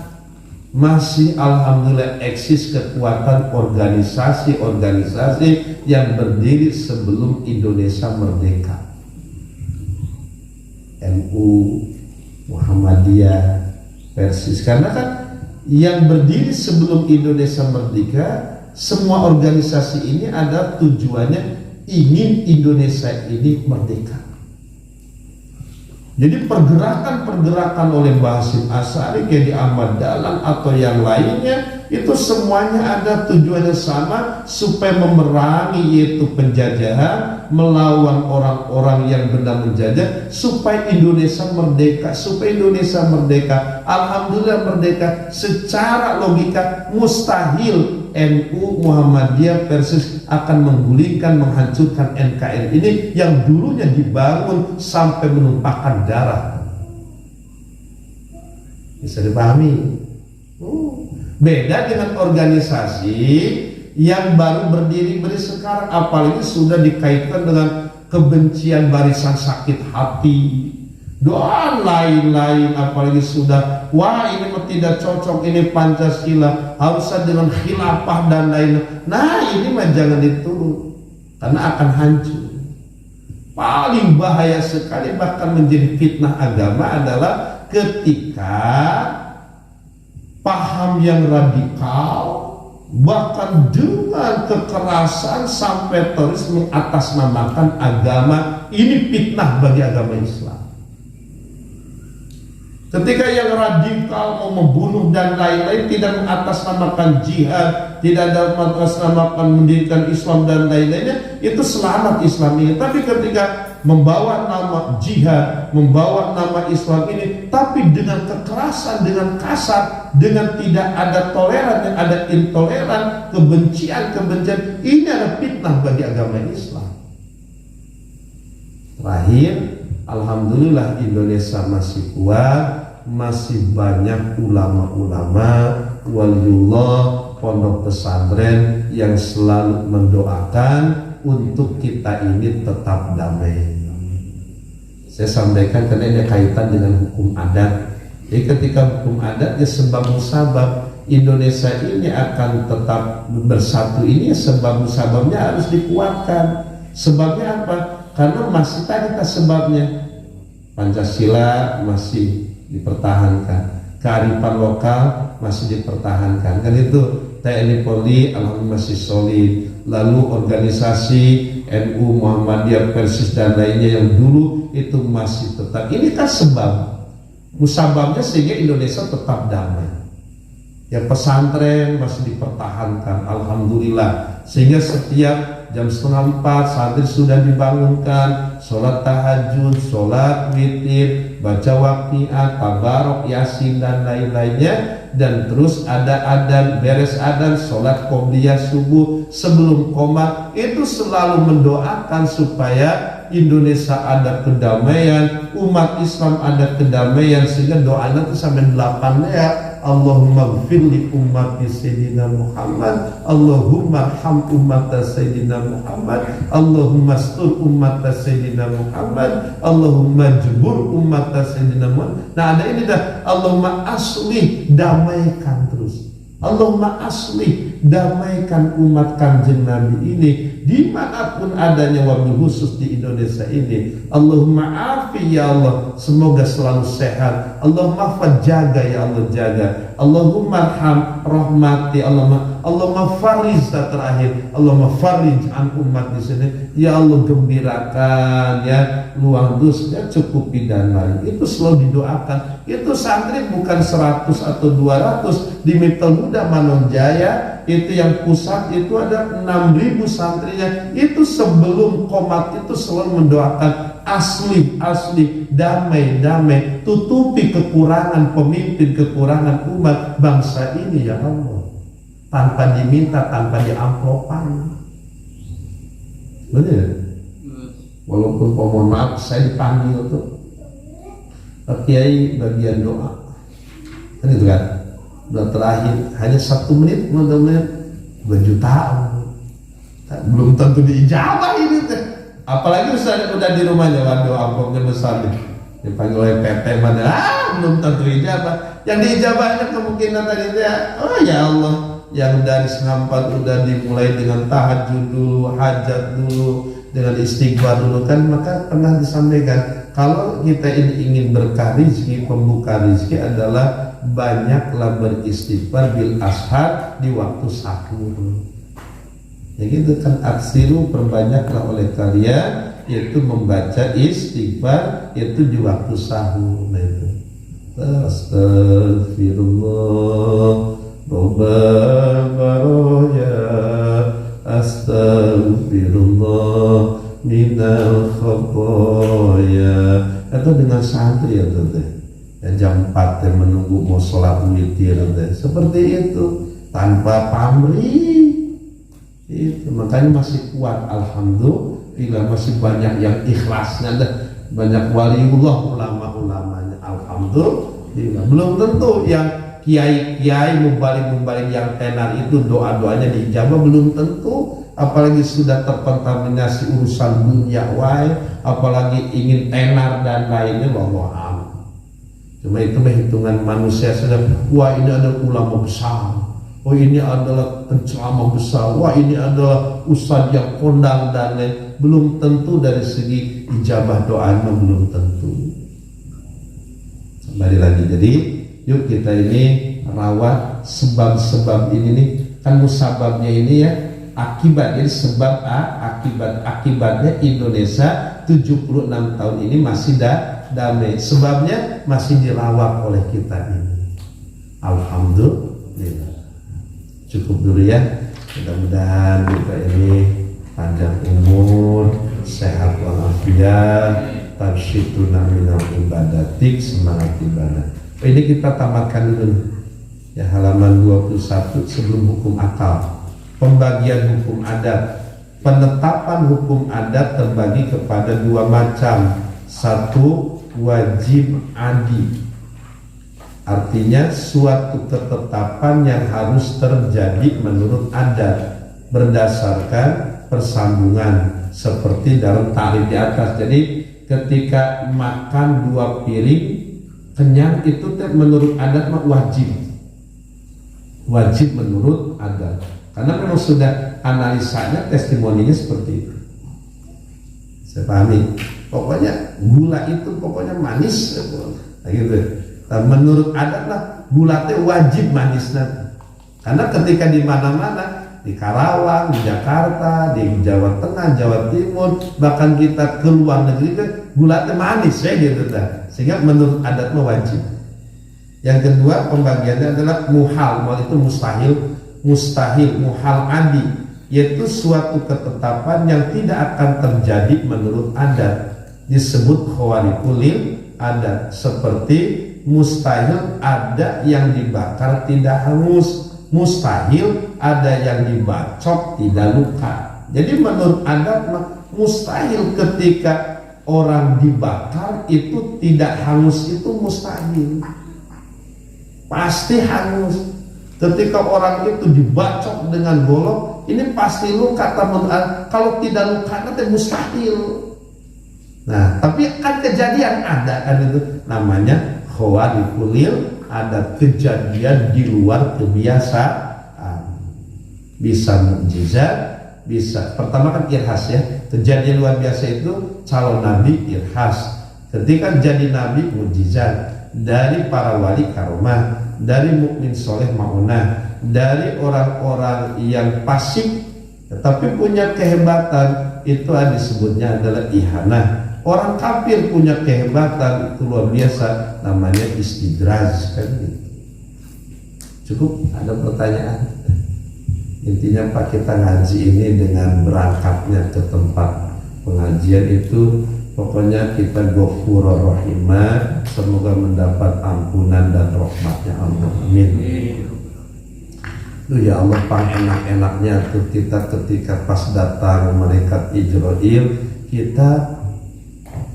masih alhamdulillah eksis kekuatan organisasi-organisasi yang berdiri sebelum Indonesia merdeka. NU, Muhammadiyah, Persis. Karena kan yang berdiri sebelum Indonesia merdeka, semua organisasi ini ada tujuannya ingin Indonesia ini merdeka. Jadi pergerakan-pergerakan oleh Basim Asy'ari, Kiai Ahmad Dahlan atau yang lainnya, itu semuanya ada tujuannya sama, supaya memerangi yaitu penjajahan, melawan orang-orang yang benar menjajah, supaya Indonesia merdeka. Supaya Indonesia merdeka, alhamdulillah merdeka. Secara logika mustahil NU, Muhammadiyah, Persis akan menggulingkan, menghancurkan NKRI ini yang dulunya dibangun sampai menumpahkan darah. Bisa dipahami? Beda dengan organisasi yang baru berdiri sekarang, apalagi sudah dikaitkan dengan kebencian, barisan sakit hati, doa lain-lain, apalagi sudah wah ini tidak cocok, ini Pancasila harusnya dengan khilafah dan lain. Nah ini mah jangan diturut, karena akan hancur. Paling bahaya sekali, bahkan menjadi fitnah agama, adalah ketika paham yang radikal, bahkan dengan kekerasan sampai terus mengatasnamakan agama. Ini fitnah bagi agama Islam. Ketika yang radikal mau membunuh dan lain-lain tidak mengatasnamakan jihad, tidak ada mengatasnamakan mendirikan Islam dan lain-lainnya, itu selamat Islam ini. Tapi ketika membawa nama jihad, membawa nama Islam ini, tapi dengan kekerasan, dengan kasar, dengan tidak ada toleran, yang ada intoleran, kebencian, ini adalah fitnah bagi agama Islam. Terakhir, alhamdulillah Indonesia masih kuat, masih banyak ulama-ulama, waliullah, pondok pesantren yang selalu mendoakan untuk kita ini tetap damai. Saya sampaikan karena ini kaitan dengan hukum adat. Jadi ketika hukum adat ya sebab musabab Indonesia ini akan tetap bersatu ini, sebab musababnya harus dikuatkan. Sebabnya apa? Karena masih tadi sebabnya Pancasila masih dipertahankan, kearifan lokal masih dipertahankan, kan itu TNI Polri alhamdulillah masih solid, lalu organisasi NU Muhammadiyah Persis dan lainnya yang dulu itu masih tetap. Ini kan sebab musababnya sehingga Indonesia tetap damai. Ya pesantren masih dipertahankan alhamdulillah, sehingga setiap jam 3:30 santri sudah dibangunkan, sholat tahajud, sholat witir, baca waqiah, tabarok, yasin dan lain-lainnya. Dan terus ada adzan, beres adzan, sholat qobliyah subuh sebelum qomat, itu selalu mendoakan supaya Indonesia ada kedamaian, umat Islam ada kedamaian, sehingga doanya itu sampai 8 ya. Allahumma gfir li ummati Sayyidina Muhammad, Allahumma arham ummata Sayyidina Muhammad, Allahumma astur ummata Sayyidina Muhammad, Allahumma jebur ummata Sayyidina Muhammad. Nah ada ini dah, Allahumma aslih, damaikan terus, Allahumma aslih, damaikan umat Kanjeng Nabi ini dimanapun adanya, wabil khusus di Indonesia ini. Allahumma afi ya Allah, semoga selalu sehat. Allahumma jaga ya Allah, jaga. Allahumma arham, rahmati. Allahumma fariz terakhir, Allahumma farij an umat di sini. Ya Allah gembirakan ya, luang dusnya cukupi dan lain. Itu selalu didoakan. Itu santri bukan 100 atau 200 di Miftal Huda Manonjaya, itu yang pusat itu ada 6.000 santrinya. Itu sebelum qomat itu selalu mendoakan asli, damai, tutupi kekurangan pemimpin, kekurangan umat bangsa ini ya Allah, tanpa diminta, tanpa diamplopan. Benar? Walaupun mohon maaf saya dipanggil tuh Kiai bagian doa, kan itu kan, udah terakhir hanya 1 menit, 2 menit, 2 jutaan, belum tentu diijabah ini teh. Apalagi Ustaz udah di rumahnya, waduh amplopnya besar nih, dipanggil oleh PT mana, belum tentu ijabah. Yang diijabahnya kemungkinan tadi ya, oh ya Allah, yang dari 4 udah dimulai dengan tahajud dulu, hajat dulu, dengan istighfar dulu kan. Maka pernah disampaikan, kalau kita ini ingin berkah rizki, pembuka rizki adalah banyaklah beristighfar bil ashar, di waktu sahur. Ya gitu kan, aksiru, perbanyaklah oleh kalian yaitu membaca istighfar yaitu di waktu sahur. Nah itu astagfirullah baroya, astagfirullah minal khotoya. Atau dengan santri ya tuh teh, jam 4 teh menunggu mau sholat witir teh, seperti itu tanpa pamrih. Itu makanya masih kuat alhamdulillah, masih banyak yang ikhlasnya dah, banyak waliullah, ulama-ulamanya alhamdulillah. Belum tentu yang kiai-kiai mubalik yang tenar itu doa-doanya diijabah, belum tentu. Apalagi sudah terkontaminasi urusan dunia wae, apalagi ingin tenar dan lainnya, wallahualam. Cuma itu hitungan manusia sudah, wah ini ada ulama besar, oh ini adalah penceramah besar, wah ini adalah ustadz yang kondang dan lain. Belum tentu dari segi ijabah doanya, belum tentu. Kembali lagi, jadi yuk kita ini rawat sebab-sebab ini nih, kan musababnya ini ya, akibat. Jadi sebab akibatnya Indonesia 76 tahun ini masih damai. Sebabnya masih dirawat oleh kita ini. Alhamdulillah. Cukup dulu ya. Mudah-mudahan kita ini panjang umur, sehat walafiat, tarsyiduna minal ibadatik, semangat ibadah. Ini kita tamatkan dulu ya, halaman 21 sebelum hukum akal. Pembagian hukum adat. Penetapan hukum adat terbagi kepada dua macam. Satu, wajib adi, artinya suatu ketetapan yang harus terjadi menurut adat berdasarkan persambungan seperti dalam takrif di atas. Jadi ketika makan 2 piring kenyang itu menurut adat wajib menurut adat, karena memang sudah analisanya, testimoninya seperti itu. Saya pahami. Pokoknya gula itu pokoknya manis, nah, gitu. Nah, menurut adat lah gula itu wajib manis nanti. Karena ketika di mana-mana, di Karawang, di Jakarta, di Jawa Tengah, Jawa Timur, bahkan kita ke luar negeri kan gula itu manis ya gitu dah. Sehingga menurut adat wajib. Yang kedua pembagiannya adalah muhal itu mustahil, muhal adi, yaitu suatu ketetapan yang tidak akan terjadi menurut adat, disebut khawariqul adat. Seperti mustahil ada yang dibakar tidak hangus, mustahil ada yang dibacok tidak luka. Jadi menurut adat mustahil ketika orang dibakar itu tidak hangus, itu mustahil, pasti hangus. Ketika orang itu dibacok dengan golok, ini pasti luka. Kalau tidak luka nanti mustahil. Nah, tapi kan kejadian ada kan, itu namanya khawariqul ada kejadian di luar kebiasaan. Bisa mukjizat, bisa. Pertama kan irhas ya. Kejadian luar biasa itu calon nabi irhas. Ketika jadi nabi mukjizat. Dari para wali karomah, dari mukmin soleh maunah, dari orang-orang yang fasik tetapi punya kehebatan, itu disebutnya adalah ihanah. Orang kafir punya kehebatan, itu luar biasa, namanya istidraj kan gitu. Cukup, ada pertanyaan? Intinya Pak, kita ngaji ini dengan berangkatnya ke tempat pengajian itu pokoknya kita ghafurur rahimah, semoga mendapat ampunan dan rahmatnya Allah. Amin. Duh ya Allah, Pak, enak-enaknya tuh kita ketika pas datang malaikat Ijrail, kita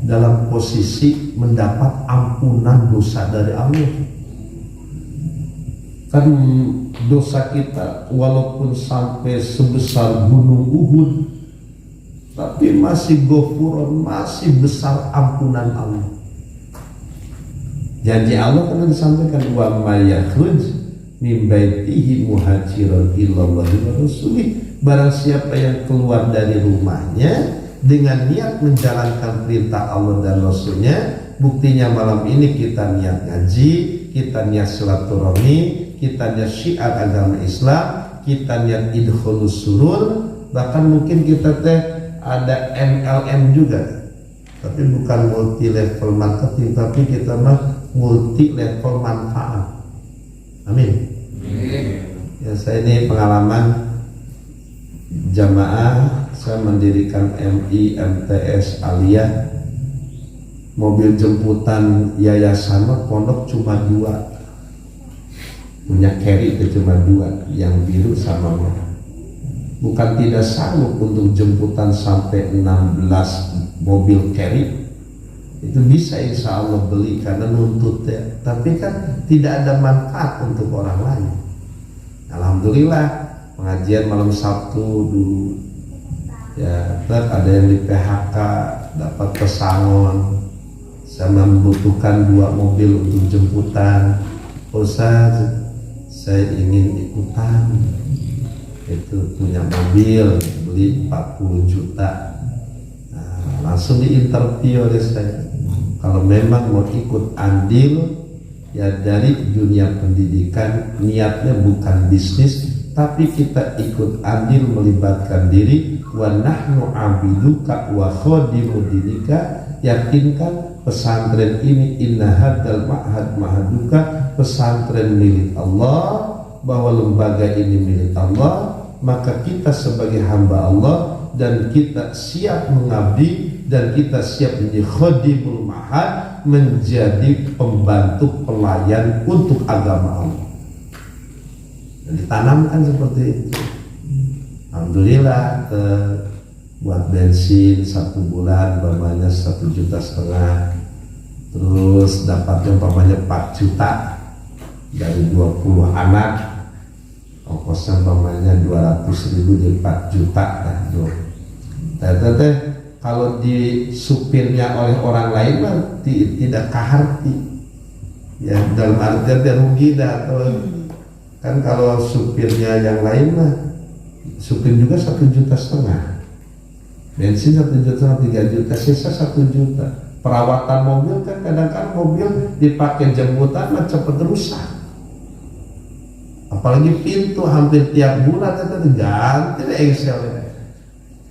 dalam posisi mendapat ampunan dosa dari Allah. Kan dosa kita walaupun sampai sebesar gunung Uhud, tapi masih ghafurun, masih besar ampunan Allah. Janji Allah kan disampaikan, wa may yakhruj min baitihi muhajiran ilallahi wa rasulih. Barang siapa yang keluar dari rumahnya dengan niat menjalankan perintah Allah dan Rasulnya, buktinya malam ini kita niat ngaji, kita niat silaturahmi, kita niat syiar agama Islam, kita niat idkhulus surur, bahkan mungkin kita ada MLM juga, tapi bukan multi level marketing, tapi kita mah multi level manfaat. Amin. Ya, saya ini pengalaman jamaah, saya mendirikan MI, MTS, Aliyah, mobil jemputan yayasan pondok cuma 2, punya carry itu cuma 2, yang biru sama merah. Bukan tidak sanggup untuk jemputan sampai 16 mobil carry, itu bisa insya Allah beli karena nuntut ya, tapi kan tidak ada manfaat untuk orang lain. Alhamdulillah pengajian malam Sabtu dulu ya, ada yang di PHK dapat pesangon, saya membutuhkan 2 mobil untuk jemputan. Ustaz, saya ingin ikutan, itu punya mobil, beli 40 juta. Nah, langsung diinterview oleh saya, kalau memang mau ikut andil ya dari dunia pendidikan, niatnya bukan bisnis, tapi kita ikut andil melibatkan diri, wa nahnu abiduka wa khadimu dinika, yakinkan pesantren ini inna hadzal ma'had ma'haduka, pesantren milik Allah, bahwa lembaga ini milik Allah, maka kita sebagai hamba Allah dan kita siap mengabdi dan kita siap menjadi khadimul ma'had, menjadi pembantu pelayan untuk agama Allah. Dan ditanamkan seperti itu. Alhamdulillah, buat bensin 1 bulan umpamanya 1,5 juta, terus dapatnya umpamanya 4 juta dari 20 anak, ongkosnya umpamanya 200.000 jadi 4 juta lah bro. Teh kalau disupirnya oleh orang lain mah tidak kaharti ya, dalam artian dia rugi dah. Kan kalau supirnya yang lain mah supir juga 1,5 juta, bensin 1,5 juta, 3 juta, sisa 1 juta. Perawatan mobil kan kadang-kadang mobil dipakai jemputan mah cepet rusak, apalagi pintu hampir tiap bulan itu ganti deh engselnya.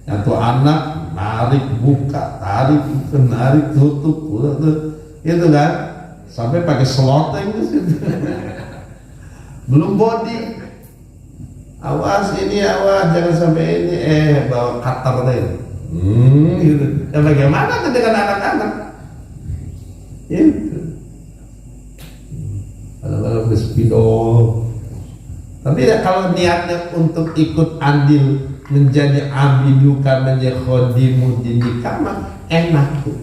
Atau anak narik buka, tarik narik tutup itu kan, sampai pakai sloteng gitu. Belum body, awas ini, awas jangan sampai ini, bawa cutter deh, gitu. Ya bagaimana tuh dengan anak-anak? Itu, kalau spidol. Tapi ya, kalau niatnya untuk ikut andil menjadi abiduka, menjadi khodimu dinika mah enak tuh.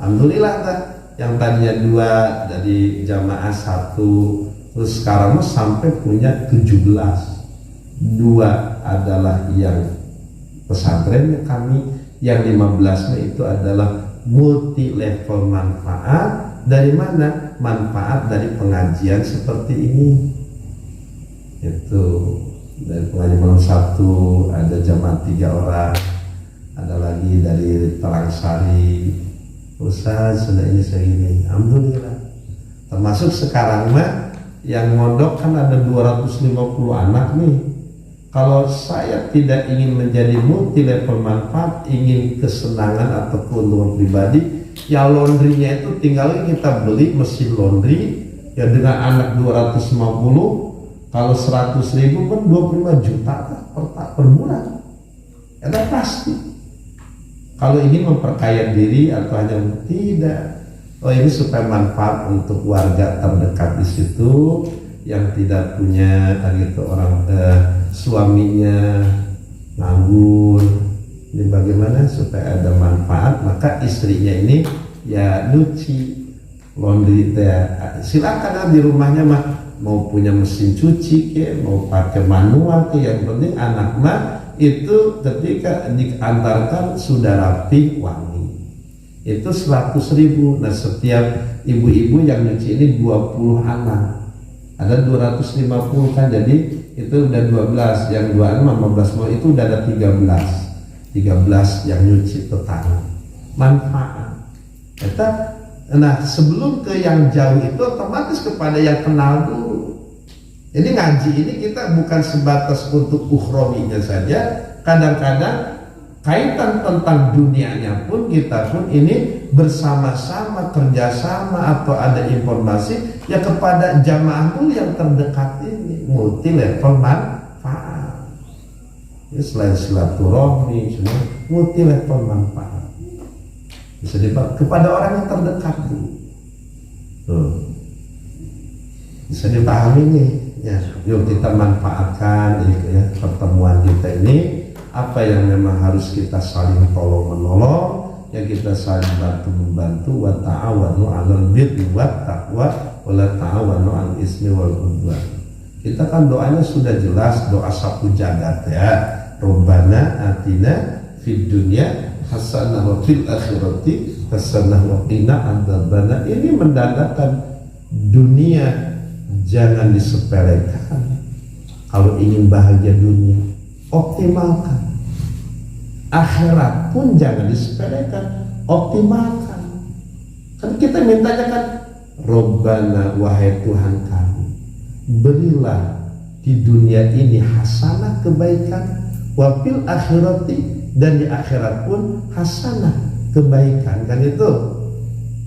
Alhamdulillah kan, yang tadinya 2 dari jamaah 1, terus sekarang sampai punya 17. 2 adalah yang pesantrennya kami, yang 15-nya itu adalah multi level manfaat. Dari mana? Manfaat dari pengajian seperti ini. Itu dari pengajian malam 1 ada jamaah 3 orang, ada lagi dari Terangsari, Ustaz sudah ini segini, alhamdulillah. Termasuk sekarang mah yang mondok kan ada 250 anak nih. Kalau saya tidak ingin menjadi multi level manfaat, ingin kesenangan atau keuntungan pribadi, ya laundrynya itu tinggal kita beli mesin laundry ya dengan anak 250. Kalau 100.000 kan 25 juta per bulan. Ada pasti. Kalau ini memperkaya diri atau hanya tidak, ini supaya manfaat untuk warga terdekat di situ yang tidak punya gitu, orang suaminya nganggur. Ini bagaimana supaya ada manfaat, maka istrinya ini ya nyuci laundry ya. Silakan di rumahnya mah mau punya mesin cuci ke, mau pakai manual ke, yang penting anak mah itu ketika diantarkan sudah rapi wangi, itu 100.000. Nah setiap ibu-ibu yang nyuci ini 20 anak, ada 250 kan, jadi itu udah 12, yang 2 15 mau itu udah ada 13 yang nyuci total manfaat. Nah sebelum ke yang jauh itu otomatis kepada yang kenal dulu. Jadi ngaji ini kita bukan sebatas untuk ukhrawinya saja, kadang-kadang kaitan tentang dunianya pun kita pun ini bersama-sama kerjasama atau ada informasi ya kepada jamaah dulu yang terdekat ini, multi level manfaat. Ya, selain silaturahmi semua multi level manfaat bisa dipakai kepada orang yang terdekat dulu. Bisa dipahami nih ya, yuk kita manfaatkan ini ya, pertemuan kita ini apa yang memang harus kita saling tolong menolong, yang kita saling bantu membantu. Wa ta'awanu 'alal birri wat taqwa wa la ta'awanu 'alal ismi wal 'udwan. Kita kan doanya sudah jelas, doa sapu jagat ya, Rabbana atina fid dunya hasanah wa fil akhirati hasanah wa qina adzabannar. Ini mendandakan dunia jangan disepelekan. Kalau ingin bahagia dunia, optimalkan. Akhirat pun jangan disepelekan, optimalkan. Kan kita mintanya kan, Rabbana wahai Tuhan kami, berilah di dunia ini hasanah kebaikan, wa fil akhirati dan di akhirat pun hasanah kebaikan kan itu.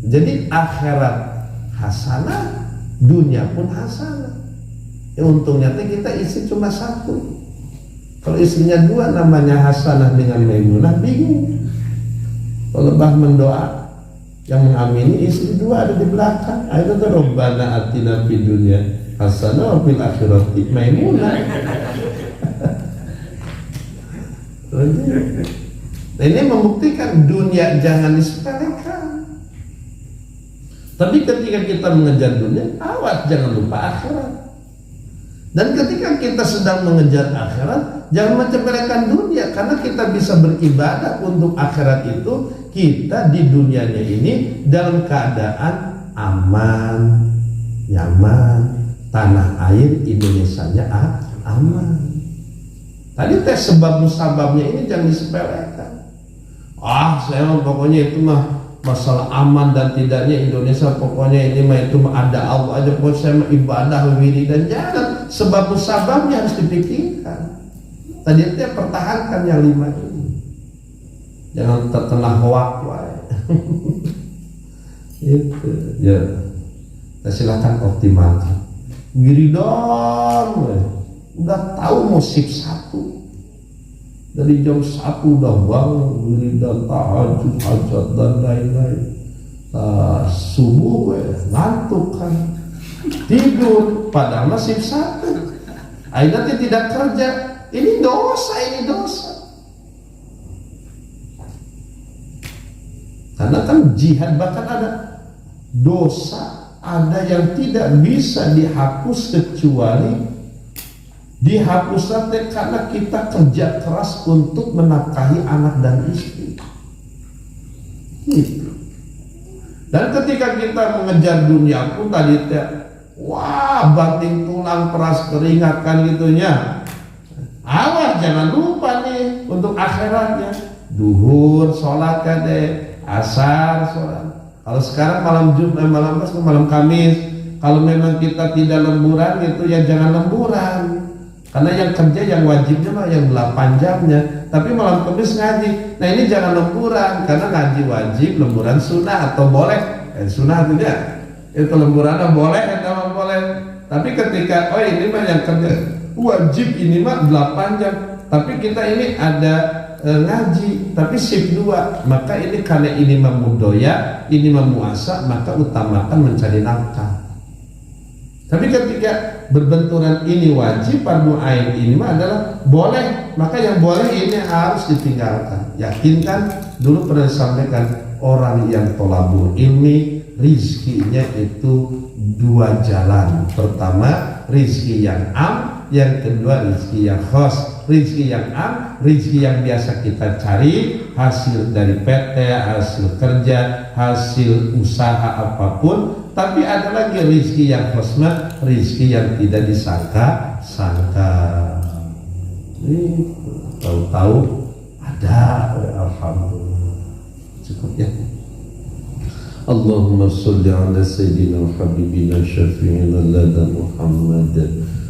Jadi akhirat hasanah, dunia pun hasanah. Ya untungnya kita isi cuma satu. Kalau isinya dua namanya hasanah dengan maimunah bingung. Kalau bah mendoa yang mengamini isi dua ada di belakang. Itu tuh Rabbana atina fid dunya hasanah wa fil akhirati maimunah. Nah, ini membuktikan dunia jangan disepelekan. Tapi ketika kita mengejar dunia, awas jangan lupa akhirat. Dan ketika kita sedang mengejar akhirat, jangan menyepelekan dunia, karena kita bisa beribadah untuk akhirat itu kita di dunianya ini dalam keadaan aman, nyaman, tanah air Indonesianya aman. Tadi tes sebab musababnya ini jangan disepelekan. Saya pokoknya itu mah masalah aman dan tidaknya Indonesia, pokoknya ini mah itu mah ada Allah aja, pokoknya saya mah ibadah dan jangan, sebab musababnya harus dipikirkan. Tadi itu pertahankan yang 5 ini, jangan terkena hoak itu ya. Silakan optimalkan wiridan, udah tahu mau shift 1 dari jam 1 udah bangun wiridan, tahajud, hajat dan lain-lain. Subuh ngantuk kan, tidur padahal masih 1. Akhirnya tidak kerja. Ini dosa. Karena kan jihad bahkan ada dosa, ada yang tidak bisa dihapus kecuali dihapus nanti karena kita kerja keras untuk menafkahi anak dan istri. Gitu. Dan ketika kita mengejar dunia pun tadi banting tulang, peras keringat kan gitunya. Awas jangan lupa nih untuk akhiratnya. Duhur sholat kade, asar sholat. Kalau sekarang malam Jumat, malam Kamis, kalau memang kita tidak lemburan gitu ya jangan lemburan. Karena yang kerja yang wajibnya mah yang 8 jamnya, tapi malam Kamis ngaji. Nah ini jangan lemburan, karena ngaji wajib, lemburan sunnah atau boleh. Sunnah tidak, itu lemburannya boleh atau boleh. Tapi ketika ini mah yang kerja wajib ini mah 8 jam, tapi kita ini ada ngaji, tapi shift 2, maka ini karena ini memudoya, ini memuasa, maka utamakan mencari nafkah. Tapi ketika berbenturan ini wajib, fardu ain ini mah adalah boleh, maka yang boleh ini harus ditinggalkan. Yakinkan dulu pernah disampaikan, orang yang tolabul ilmi rizkinya itu 2 jalan. Pertama rizki yang am, yang kedua rizki yang khas. Rizki yang am, rizki yang biasa kita cari, hasil dari PT, hasil kerja, hasil usaha apapun. Tapi ada lagi rizki yang khosmah, rizki yang tidak disangka-sangka. Ini tahu-tahu ada, alhamdulillah. Cukup ya. Allahumma salli ala sayyidina habibina syafi'ina lada Muhammad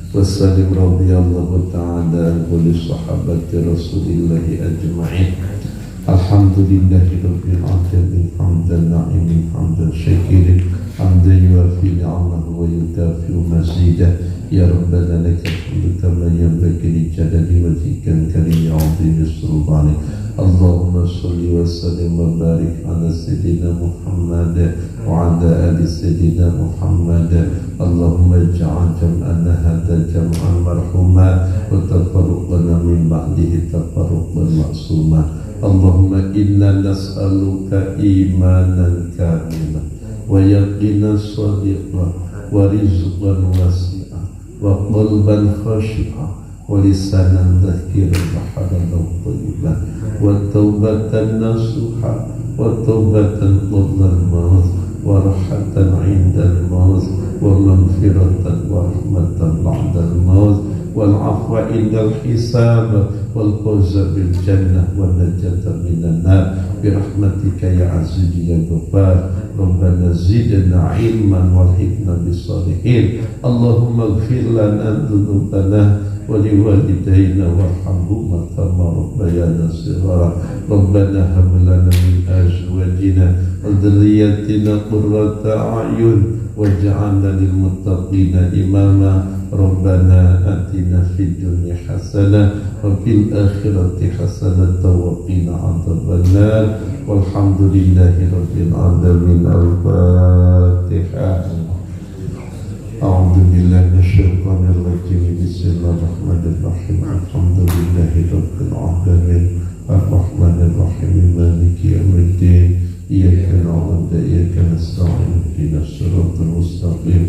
wa sallim radhiyallahu ta'ala wa sahabati rasulillahi ajma'in. Alhamdulillahi rabbil alamin, hamdan na'imin, hamdan syakirin, hamdan yuafi ni'amahu wa yudafi'u mazidah. Ya Rabbana lakal hamdu kama yanbaghi li jalali wajhikal karim wa 'azimi sultanik. Allahumma salli wa sallim wa barik ala sayyidina Muhammad wa ala ali sayyidina Muhammad. Allahumma ij'al jam'ana hadha jam'an marhuma wa tafarruqana min ba'dihi tafarruqan ma'suma. Allahumma inna nas'aluka imanan kamilan wa yaqinan sadiqan wa rizqan wasi'an wa qalban khashi'an wa lisanan dhakiran wa halalan thayyiban wa taubatan nasuha wa taubatan qabla al-maut wa rahatan 'inda al-maut wa maghfiratan wa rahmatan ba'da al-maut wal afwa indal hisab wal fawza bil jannah wal najata minan nar bi rahmatika ya aziz ya ghaffar. Rabbana zidna ilman wal hikmah bis salihin. Allahumma ighfir lana dhunubana ولوالدينا وارحمهما كما ربيانا صغارا ربنا هب لنا من أزواجنا وذرياتنا قرة أعين واجعلنا للمتقين إماما ربنا آتنا في الدنيا حسنة وفي الآخرة حسنة وقنا عذاب النار والحمد لله رب العالمين. الفاتحة. أعوذ بالله من الشيطان الرجيم بسم الله الرحمن الرحيم الحمد لله رب العالمين الرحمن الرحيم مالك يوم الدين إياك نعبد وإياك نستعين اهدنا الصراط المستقيم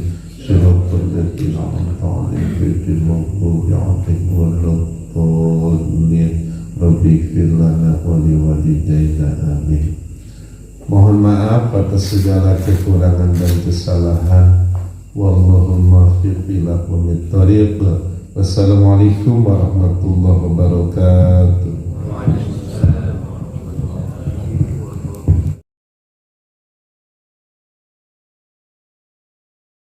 صراط الذين أنعمت عليهم غير المغضوب عليهم ولا الضالين رب اغفر لنا ولوالدينا آمين. Mohon maaf atas segala kekurangan dan kesalahan. Wallahumma fiq ila qawmit thariq. Wassalamualaikum warahmatullahi wabarakatuh.